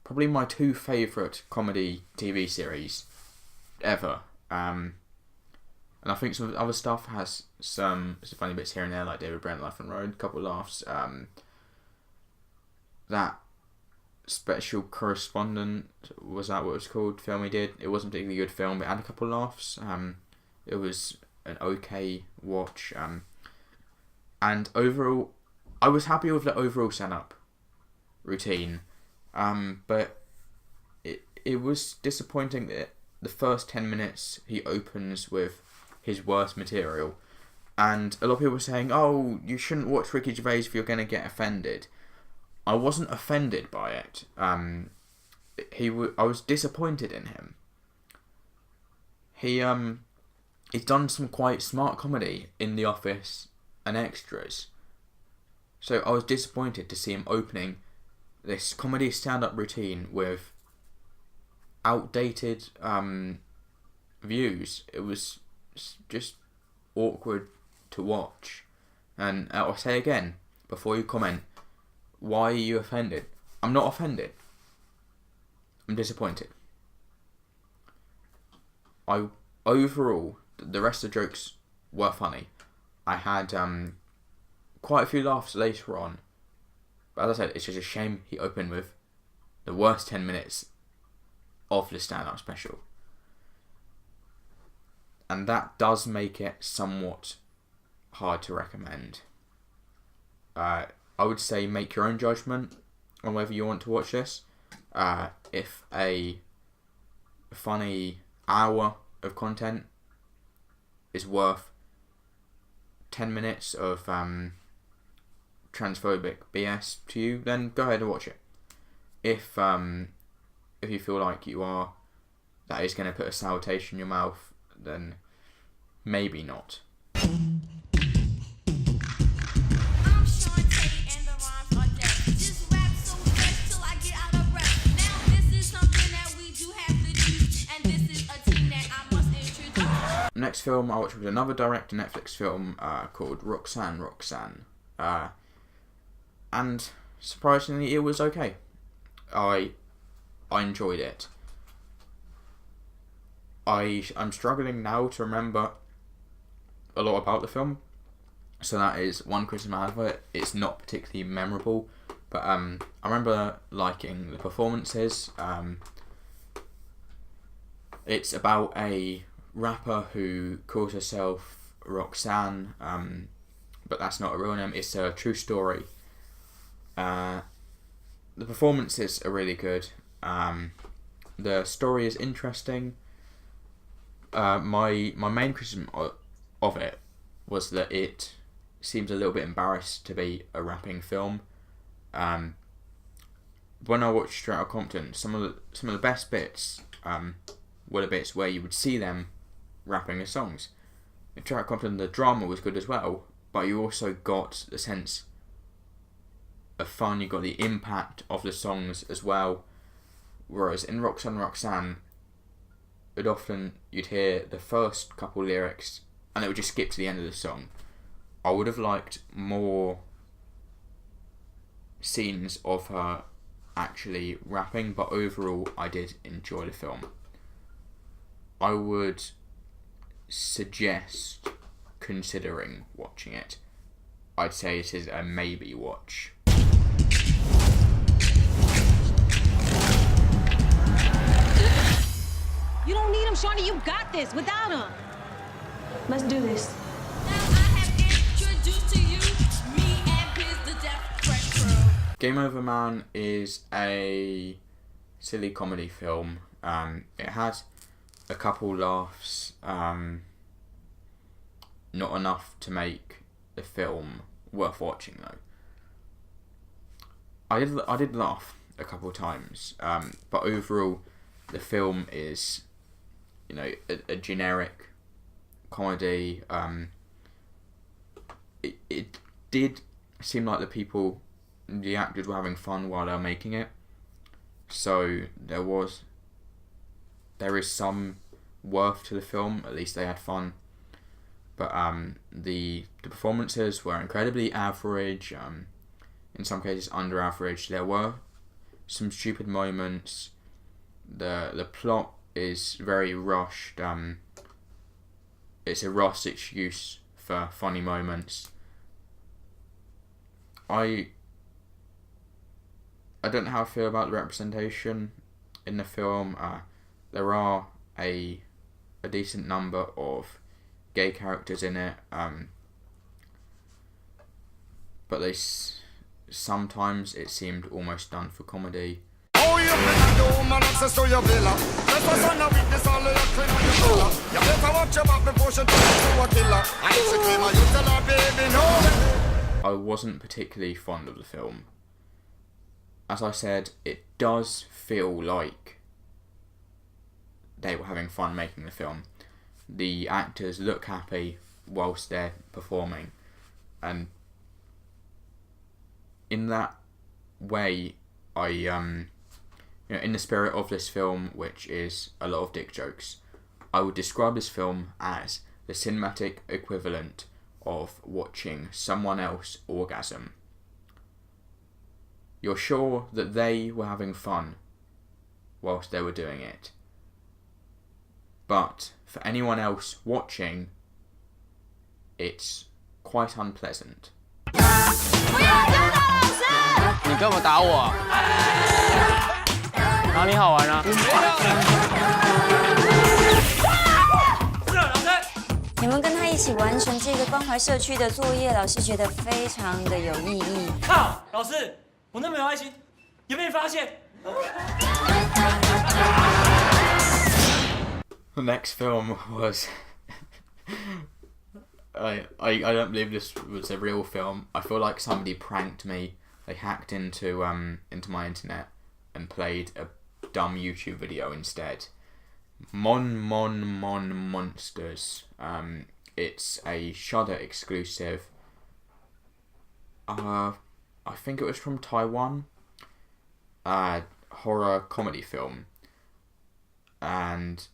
probably my two favourite comedy TV series ever. And I think some of the other stuff has some funny bits here and there, like David Brent, Life on Road, a couple of laughs. That Special Correspondent, was that what it was called, film he did? It wasn't a particularly good film, but it had a couple of laughs. It was an okay watch. And overall, I was happy with the overall setup routine. But it was disappointing that the first 10 minutes he opens with his worst material. And a lot of people were saying, oh, you shouldn't watch Ricky Gervais if you're going to get offended. I wasn't offended by it. I was disappointed in him. He's done some quite smart comedy in The Office and Extras. So I was disappointed to see him opening this comedy stand-up routine with outdated views. It was just awkward to watch. And I'll say again, before you comment, why are you offended? I'm not offended. I'm disappointed. Overall, the rest of the jokes were funny. I had quite a few laughs later on. But as I said, it's just a shame he opened with the worst 10 minutes of the stand-up special. And that does make it somewhat hard to recommend. I would say make your own judgment on whether you want to watch this. If a funny hour of content is worth 10 minutes of transphobic BS to you, then go ahead and watch it. If you feel like that is going to put a sour taste in your mouth, then maybe not. Next film I watched was another direct Netflix film called Roxanne Roxanne. And surprisingly, it was okay. I enjoyed it. I'm struggling now to remember a lot about the film, so that is one criticism I have of it. It's not particularly memorable, but I remember liking the performances. It's about a rapper who calls herself Roxanne, but that's not a real name. It's a true story. The performances are really good. The story is interesting. My main criticism of it was that it seems a little bit embarrassed to be a rapping film. When I watched Straight Outta Compton, some of the best bits were the bits where you would see them rapping the songs. In Straight Outta Compton, the drama was good as well, but you also got the sense of fun. You got the impact of the songs as well. Whereas in Roxanne Roxanne, you'd hear the first couple lyrics and it would just skip to the end of the song. I would have liked more scenes of her actually rapping, but overall I did enjoy the film. I would suggest considering watching it. I'd say it is a maybe watch. You don't need him, Shawnee. You got this without him. Let's do this. Game Over Man is a silly comedy film. It has a couple laughs. Not enough to make the film worth watching though. I did laugh a couple times, but overall the film is, a generic comedy. It did seem like the actors were having fun while they were making it, so there is some worth to the film. At least they had fun. But the performances were incredibly average, in some cases under average. There were some stupid moments. The plot is very rushed. It's a Ross excuse for funny moments. I don't know how I feel about the representation in the film. There are a decent number of gay characters in it, but sometimes it seemed almost done for comedy. I wasn't particularly fond of the film. As I said, it does feel like they were having fun making the film. The actors look happy whilst they're performing, and in that way, in the spirit of this film, which is a lot of dick jokes, I would describe this film as the cinematic equivalent of watching someone else orgasm. You're sure that they were having fun whilst they were doing it, but for anyone else watching, it's quite unpleasant. 你干嘛打我？哪里好玩啊？你们跟他一起完成这个关怀社区的作业，老师觉得非常的有意义。靠，老师，我那么有爱心，有没有发现？ The next film was I don't believe this was a real film. I feel like somebody pranked me. They hacked into my internet and played a dumb YouTube video instead. Mon Mon Mon Monsters. It's a Shudder exclusive. I think it was from Taiwan. Horror comedy film. And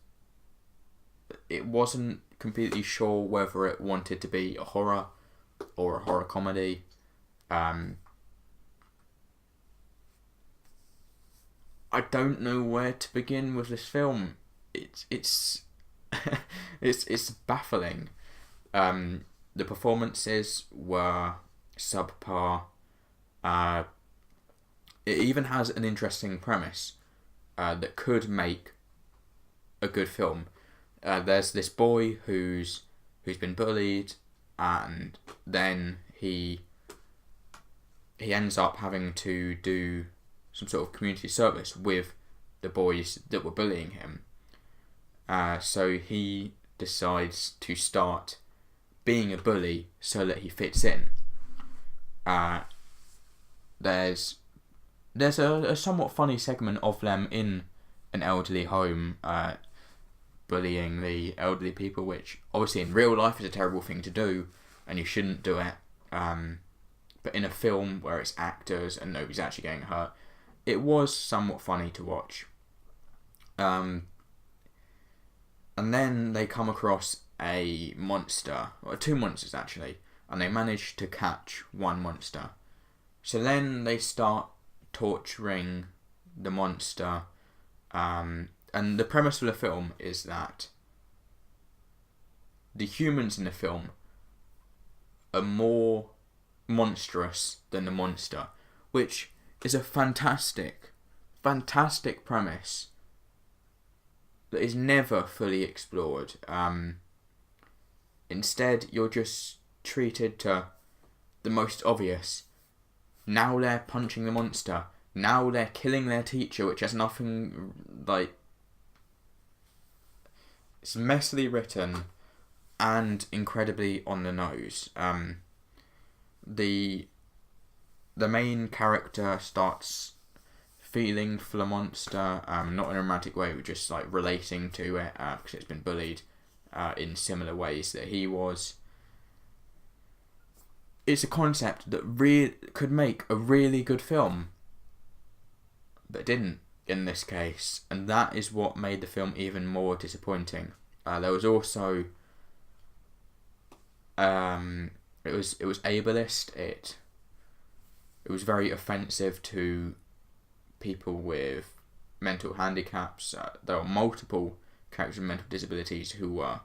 it wasn't completely sure whether it wanted to be a horror or a horror comedy. I don't know where to begin with this film. It's it's baffling. The performances were subpar. It even has an interesting premise that could make a good film. There's this boy who's been bullied, and then he ends up having to do some sort of community service with the boys that were bullying him. So he decides to start being a bully so that he fits in. There's a somewhat funny segment of them in an elderly home bullying the elderly people, which obviously in real life is a terrible thing to do and you shouldn't do it. But in a film where it's actors and nobody's actually getting hurt, it was somewhat funny to watch. And then they come across a monster, or two monsters actually, and they manage to catch one monster. So then they start torturing the monster, and the premise of the film is that the humans in the film are more monstrous than the monster, which is a fantastic premise that is never fully explored. Instead, you're just treated to the most obvious. Now they're punching the monster. Now they're killing their teacher, which has nothing, like... It's messily written and incredibly on the nose. The main character starts feeling for the monster, not in a romantic way, but just like relating to it because it's been bullied in similar ways that he was. It's a concept that could make a really good film, but it didn't in this case, and that is what made the film even more disappointing. There was also It was ableist. It was very offensive to people with mental handicaps. There were multiple characters with mental disabilities who were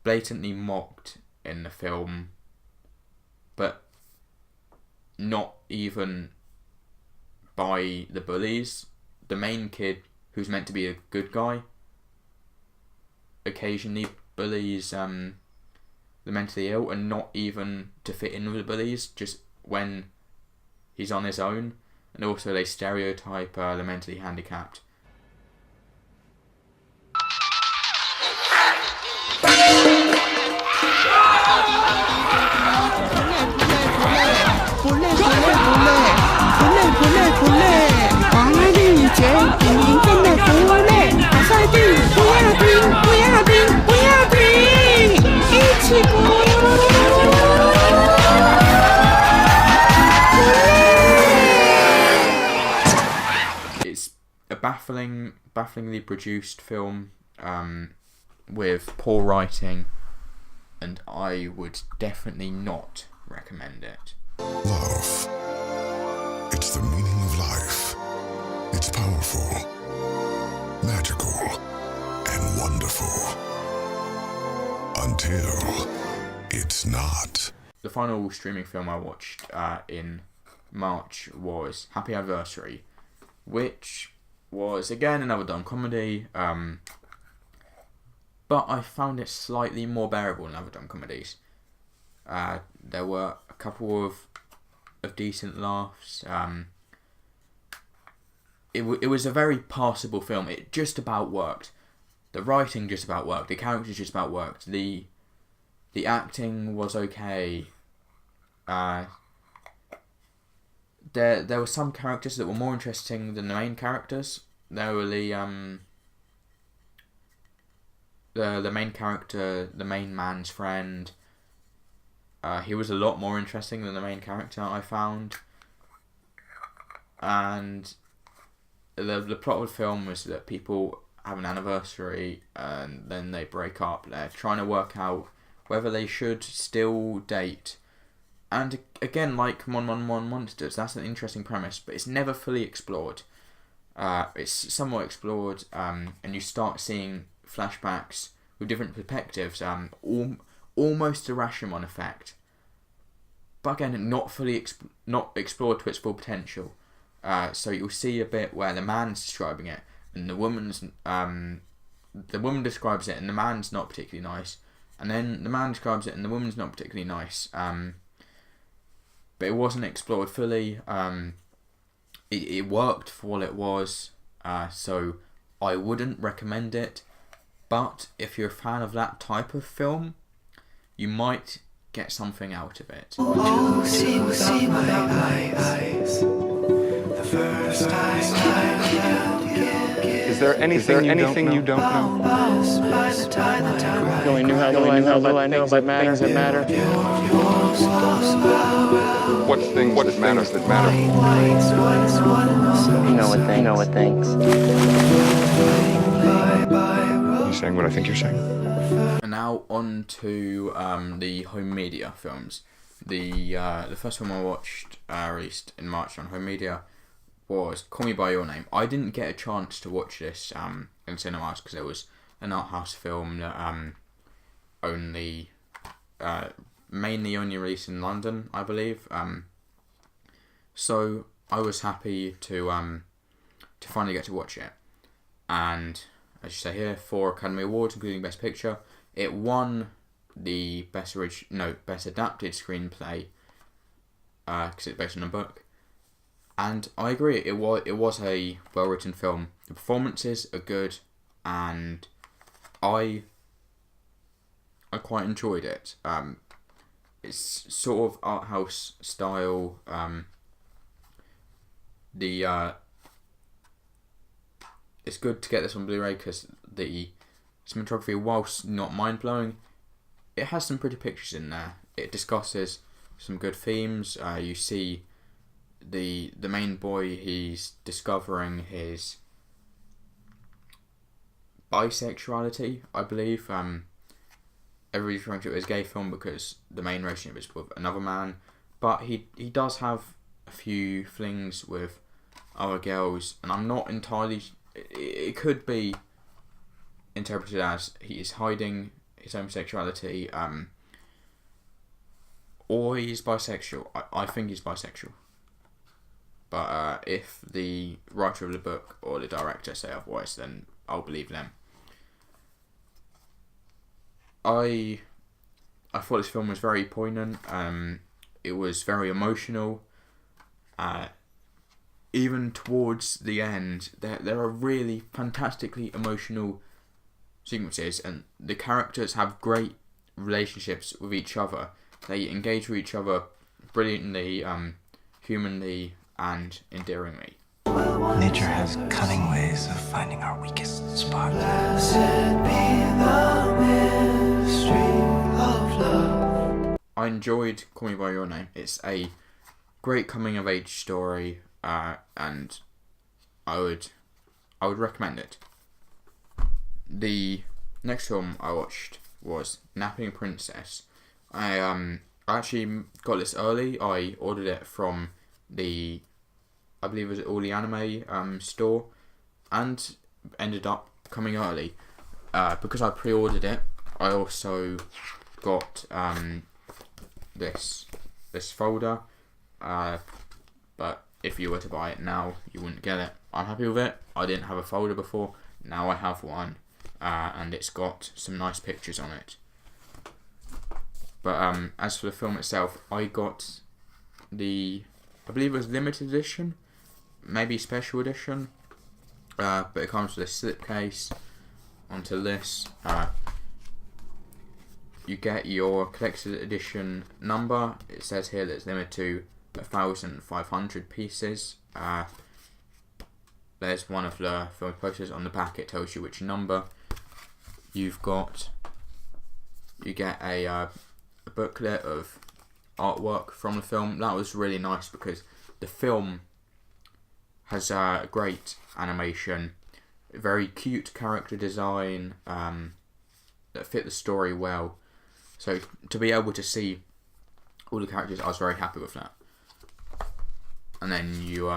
blatantly mocked in the film, but not even by the bullies. The main kid, who's meant to be a good guy, occasionally bullies the mentally ill, and not even to fit in with the bullies, just when he's on his own. And also they stereotype the mentally handicapped. It's a bafflingly produced film with poor writing, and I would definitely not recommend it. Love. It's the meaning of life. It's powerful, magical, and wonderful. Until it's not. The final streaming film I watched in March was Happy Anniversary, which was again another dumb comedy, but I found it slightly more bearable than other dumb comedies. There were a couple of decent laughs. It was a very passable film. It just about worked. The writing just about worked. The characters just about worked. The acting was okay. There were some characters that were more interesting than the main characters. There were the main character, the main man's friend. He was a lot more interesting than the main character, I found. And the plot of the film was that people have an anniversary and then they break up. They're trying to work out whether they should still date. And again, like Mon Mon Mon Monsters, that's an interesting premise, but it's never fully explored. It's somewhat explored, and you start seeing flashbacks with different perspectives, almost a Rashomon effect. But again, not fully not explored to its full potential. So you'll see a bit where the man's describing it, and the woman describes it, and the man's not particularly nice. And then the man describes it, and the woman's not particularly nice. But it wasn't explored fully. It worked for what it was, so I wouldn't recommend it. But if you're a fan of that type of film, you might get something out of it. See without my eyes. The first Is there anything you don't know? You only knew how little I know, but matters that matter. What things that matter? You know what things. You saying what I think you're saying? And now on to the home media films. The first film I watched, released in March on home media, was Call Me By Your Name. I didn't get a chance to watch this in cinemas because it was an art house film that mainly only released in London, I believe. So I was happy to finally get to watch it. And as you say here, 4 Academy Awards, including Best Picture. It won the Best Adapted Screenplay because it's based on a book. And I agree, it was a well-written film. The performances are good, and I quite enjoyed it. It's sort of art house style. It's good to get this on Blu-ray because the cinematography, whilst not mind-blowing, it has some pretty pictures in there. It discusses some good themes. You see the main boy, he's discovering his bisexuality, I believe. everybody's referring to it as a gay film because the main relationship is with another man, but he does have a few flings with other girls, and I'm not entirely... It could be interpreted as he is hiding his homosexuality, or he's bisexual. I think he's bisexual. But if the writer of the book or the director say otherwise, then I'll believe them. I thought this film was very poignant. It was very emotional. Even towards the end, there are really fantastically emotional sequences, and the characters have great relationships with each other. They engage with each other brilliantly, humanly, and endearingly. Nature has cunning ways of finding our weakest spot. I enjoyed Call Me By Your Name. It's a great coming of age story, and I would recommend it. The next film I watched was Napping Princess. I actually got this early. I ordered it from I believe it was All the Anime store, and ended up coming early. Because I pre-ordered it, I also got this folder, but if you were to buy it now, you wouldn't get it. I'm happy with it. I didn't have a folder before, now I have one, and it's got some nice pictures on it. But as for the film itself, I got I believe it was limited edition, maybe special edition, but it comes with a slipcase onto this. You get your collector's edition number. It says here that it's limited to 1,500 pieces. There's one of the film posters on the back. It tells you which number. You get a booklet of artwork from the film. That was really nice because the film has great animation, very cute character design that fit the story well. So to be able to see all the characters, I was very happy with that. And then you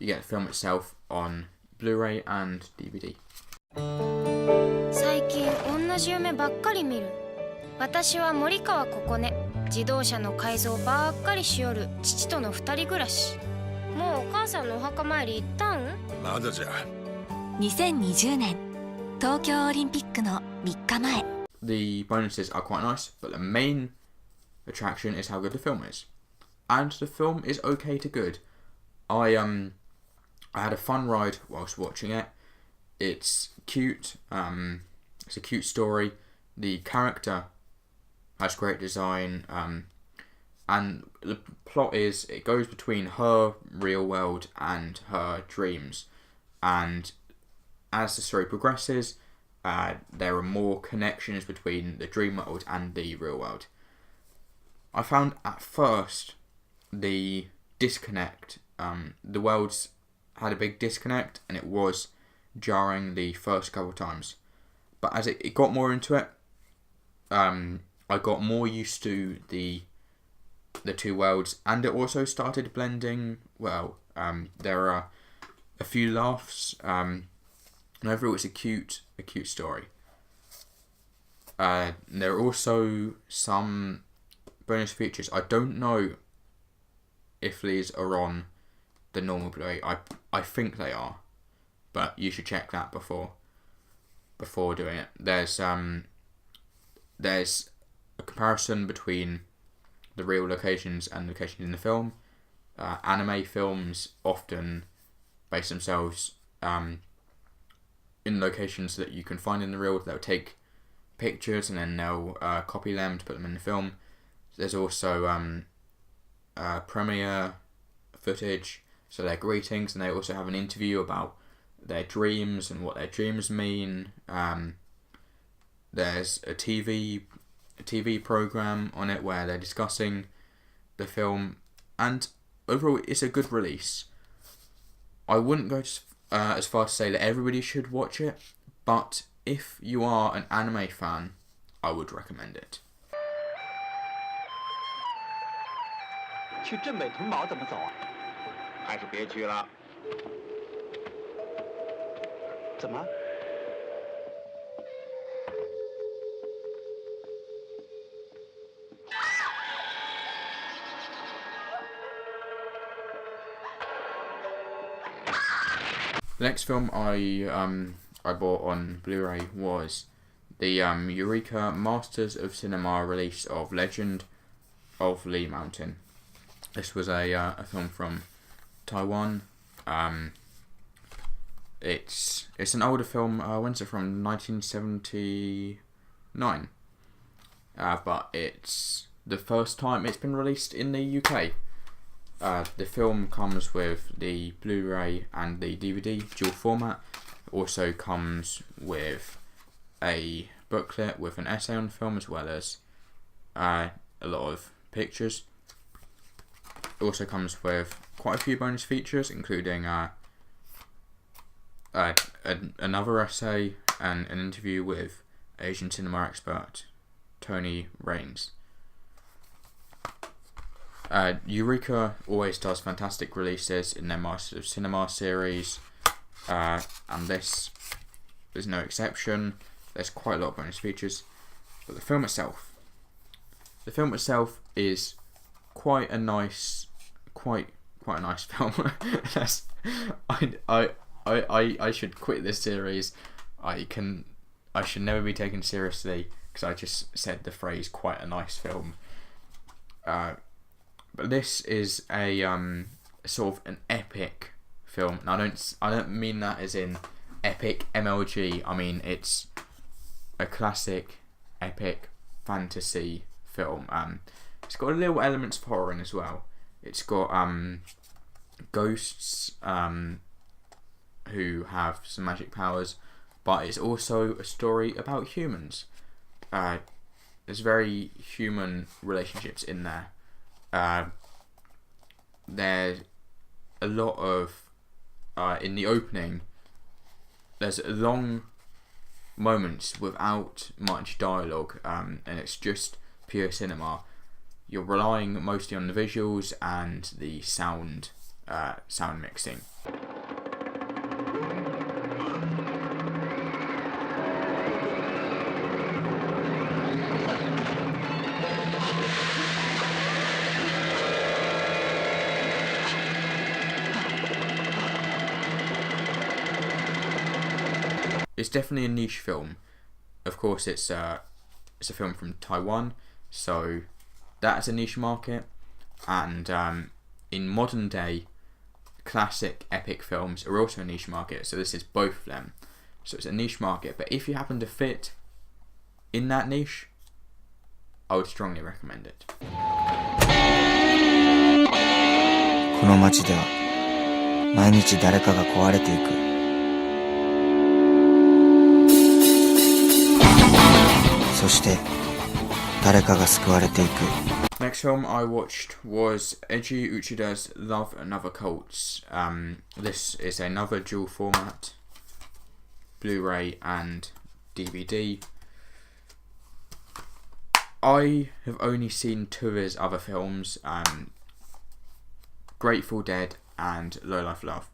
get the film itself on Blu-ray and DVD. 最近同じ夢ばっかり見る。私は森川ここね。自動車の改造ばっかりしよる父との二人暮らし。もうお母さんのお墓参り行ったん？まだじゃ。2020年東京オリンピックの3日前。The bonuses are quite nice, but the main attraction is how good the film is. And the film is okay to good. I had a fun ride whilst watching it. It's cute. It's a cute story. The character has great design. And the plot is it goes between her real world and her dreams. And as the story progresses, there are more connections between the dream world and the real world. I found at first the disconnect, the worlds had a big disconnect, and it was jarring the first couple of times. But as it got more into it, I got more used to the two worlds, and it also started blending well. There are a few laughs. And overall, it's a cute story. There are also some bonus features. I don't know if these are on the normal Blu-ray. I think they are, but you should check that before doing it. There's a comparison between the real locations and locations in the film. Anime films often base themselves in locations that you can find in the real world. They'll take pictures and then they'll copy them to put them in the film. There's also premiere footage, so their greetings, and they also have an interview about their dreams and what their dreams mean. There's a TV program on it where they're discussing the film, and overall it's a good release. I wouldn't go as far to say that everybody should watch it, but if you are an anime fan I would recommend it. 去镇北屯堡怎么走啊？还是别去了。怎么？ The next film I bought on Blu-ray was the Eureka Masters of Cinema release of Legend of Lee Mountain. This was a film from Taiwan. It's an older film. When's it from? 1979. But it's the first time it's been released in the UK. The film comes with the Blu-ray and the DVD dual format. It also comes with a booklet with an essay on the film, as well as a lot of pictures. It also comes with quite a few bonus features, including another essay and an interview with Asian cinema expert Tony Raines. Eureka always does fantastic releases in their Masters of Cinema series, and this is no exception. There's quite a lot of bonus features, but the film itself is quite a nice film. I should quit this series. I should never be taken seriously because I just said the phrase "quite a nice film." But this is a sort of an epic film. And I don't mean that as in epic MLG. I mean it's a classic epic fantasy film. It's got little elements of horror in as well. It's got ghosts who have some magic powers, but it's also a story about humans. There's very human relationships in there. There's a lot of in the opening there's long moments without much dialogue, and it's just pure cinema. You're relying mostly on the visuals and the sound mixing. It's definitely a niche film. Of course, it's a film from Taiwan, so that's a niche market. And in modern day, classic epic films are also a niche market. So this is both of them. So it's a niche market. But if you happen to fit in that niche, I would strongly recommend it. この街では毎日誰かが壊れていく。 Next film I watched was Eiji Uchida's Love and Other Cults. This is another dual format, Blu-ray and DVD. I have only seen two of his other films, Grateful Dead and Low Life Love.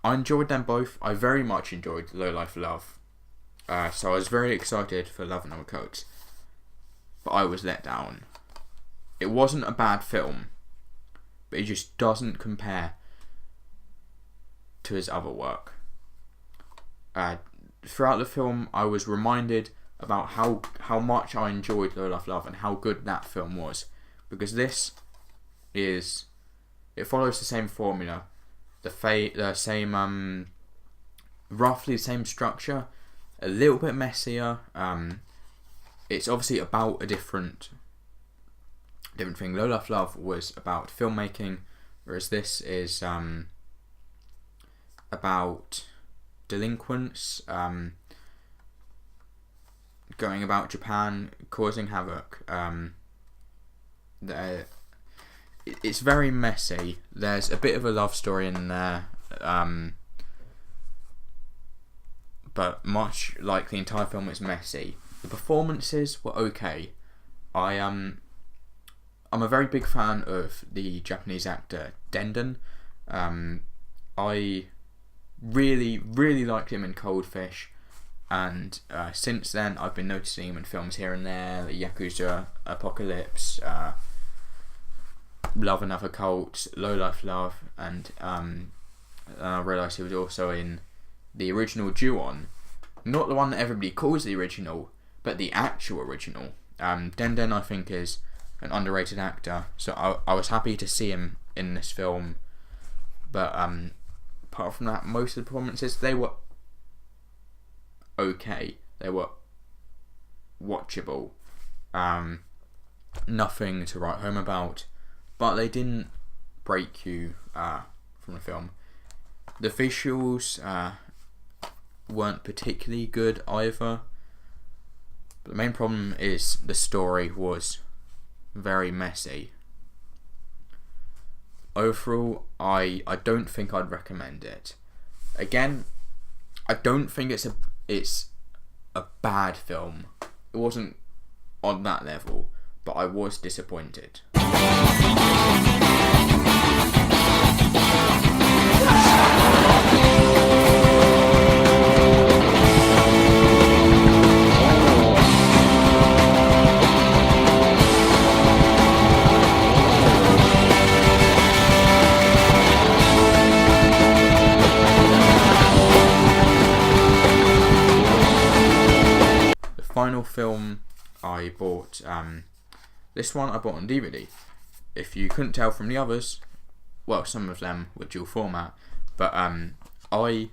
I enjoyed them both. I very much enjoyed Low Life Love. So I was very excited for Love and Other Cults, but I was let down. It wasn't a bad film, but it just doesn't compare to his other work. Throughout the film, I was reminded about how much I enjoyed Low Life Love and how good that film was, because it follows the same formula, the same roughly the same structure. A little bit messier. It's obviously about a different thing. Low Life Love was about filmmaking, whereas this is about delinquents going about Japan, causing havoc. It's very messy. There's a bit of a love story in there. but much like the entire film, it's messy. The performances were okay. I'm a very big fan of the Japanese actor Denden. I really liked him in Cold Fish, and since then I've been noticing him in films here and there, like Yakuza, Apocalypse, Love and Other Cults, Low Life Love, and I realised he was also in the original Ju-on, not the one that everybody calls the original, but the actual original. Denden, I think, is an underrated actor, so I was happy to see him in this film. But apart from that, most of the performances, they were okay. They were watchable. Nothing to write home about, but they didn't break you from the film. The visuals weren't particularly good either. But the main problem is the story was very messy. Overall, I don't think I'd recommend it. Again, I don't think it's a bad film. It wasn't on that level, but I was disappointed. Final film I bought, this one I bought on DVD. If you couldn't tell from the others, well, some of them were dual format, but I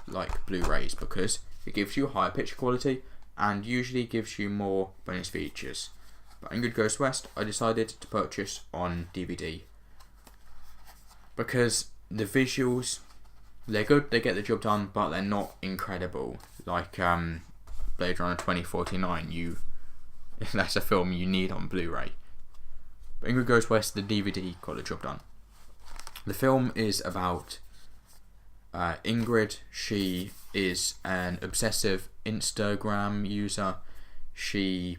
like Blu-rays because it gives you higher picture quality and usually gives you more bonus features. But Ingrid Goes West, I decided to purchase on DVD because the visuals, they're good, they get the job done, but they're not incredible. Like Blade Runner 2049, that's a film you need on Blu-ray. But Ingrid Goes West, the DVD got the job done. The film is about Ingrid. She is an obsessive Instagram user. She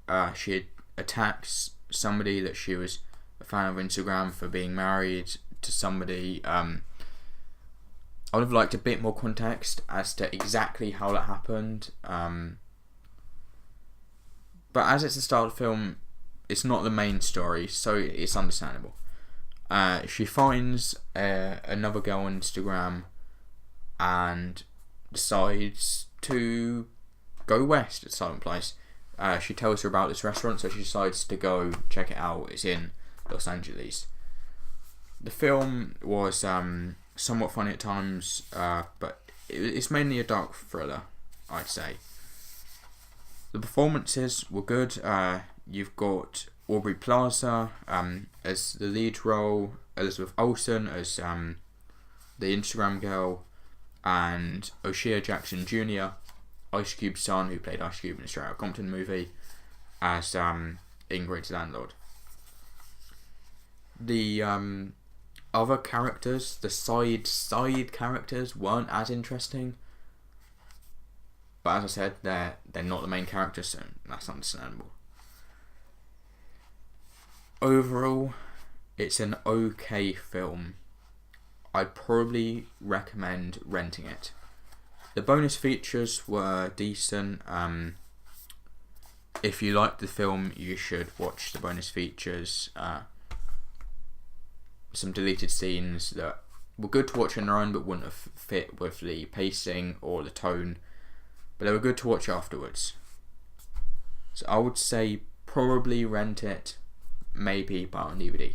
attacks somebody that she was a fan of Instagram for being married to somebody. I would have liked a bit more context as to exactly how that happened. But as it's a start of the film, it's not the main story, so it's understandable. She finds another girl on Instagram and decides to go west at some place. She tells her about this restaurant, so she decides to go check it out. It's in Los Angeles. The film was somewhat funny at times, but it's mainly a dark thriller, I'd say. The performances were good. You've got Aubrey Plaza as the lead role, Elizabeth Olsen as the Instagram girl, and O'Shea Jackson Jr., Ice Cube's son, who played Ice Cube in the Straight Outta Compton movie, as Ingrid's landlord. The other characters, the side characters, weren't as interesting. But as I said, they're not the main characters, so that's understandable. Overall, it's an okay film. I'd probably recommend renting it. The bonus features were decent. If you liked the film, you should watch the bonus features. Some deleted scenes that were good to watch on their own but wouldn't have fit with the pacing or the tone, but they were good to watch afterwards. So I would say probably rent it, maybe buy it on DVD.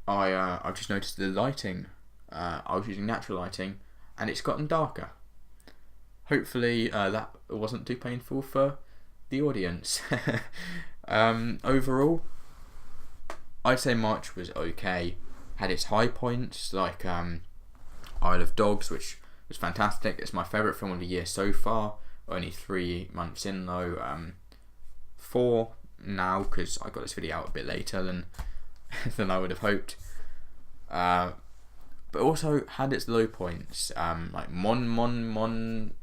I've just noticed the lighting. I was using natural lighting and it's gotten darker. Hopefully that wasn't too painful for the audience. Overall, I'd say March was okay. Had its high points, like Isle of Dogs, which was fantastic. It's my favourite film of the year so far. Only 3 months in though. 4 now, because I got this video out a bit later than I would have hoped. but also had its low points. Like Mon Mon Mon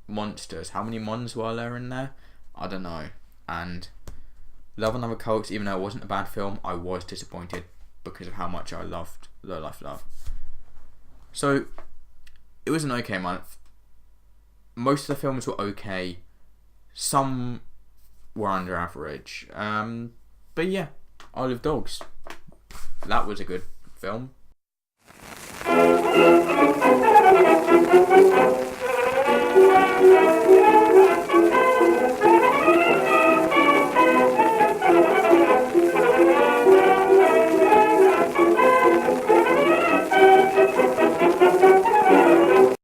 Monsters. How many Mons were there in there? I don't know. And Love and Other Cults, even though it wasn't a bad film, I was disappointed because of how much I loved Low Life Love. So it was an okay month. Most of the films were okay. Some were under average. But yeah, Isle of Dogs. That was a good film.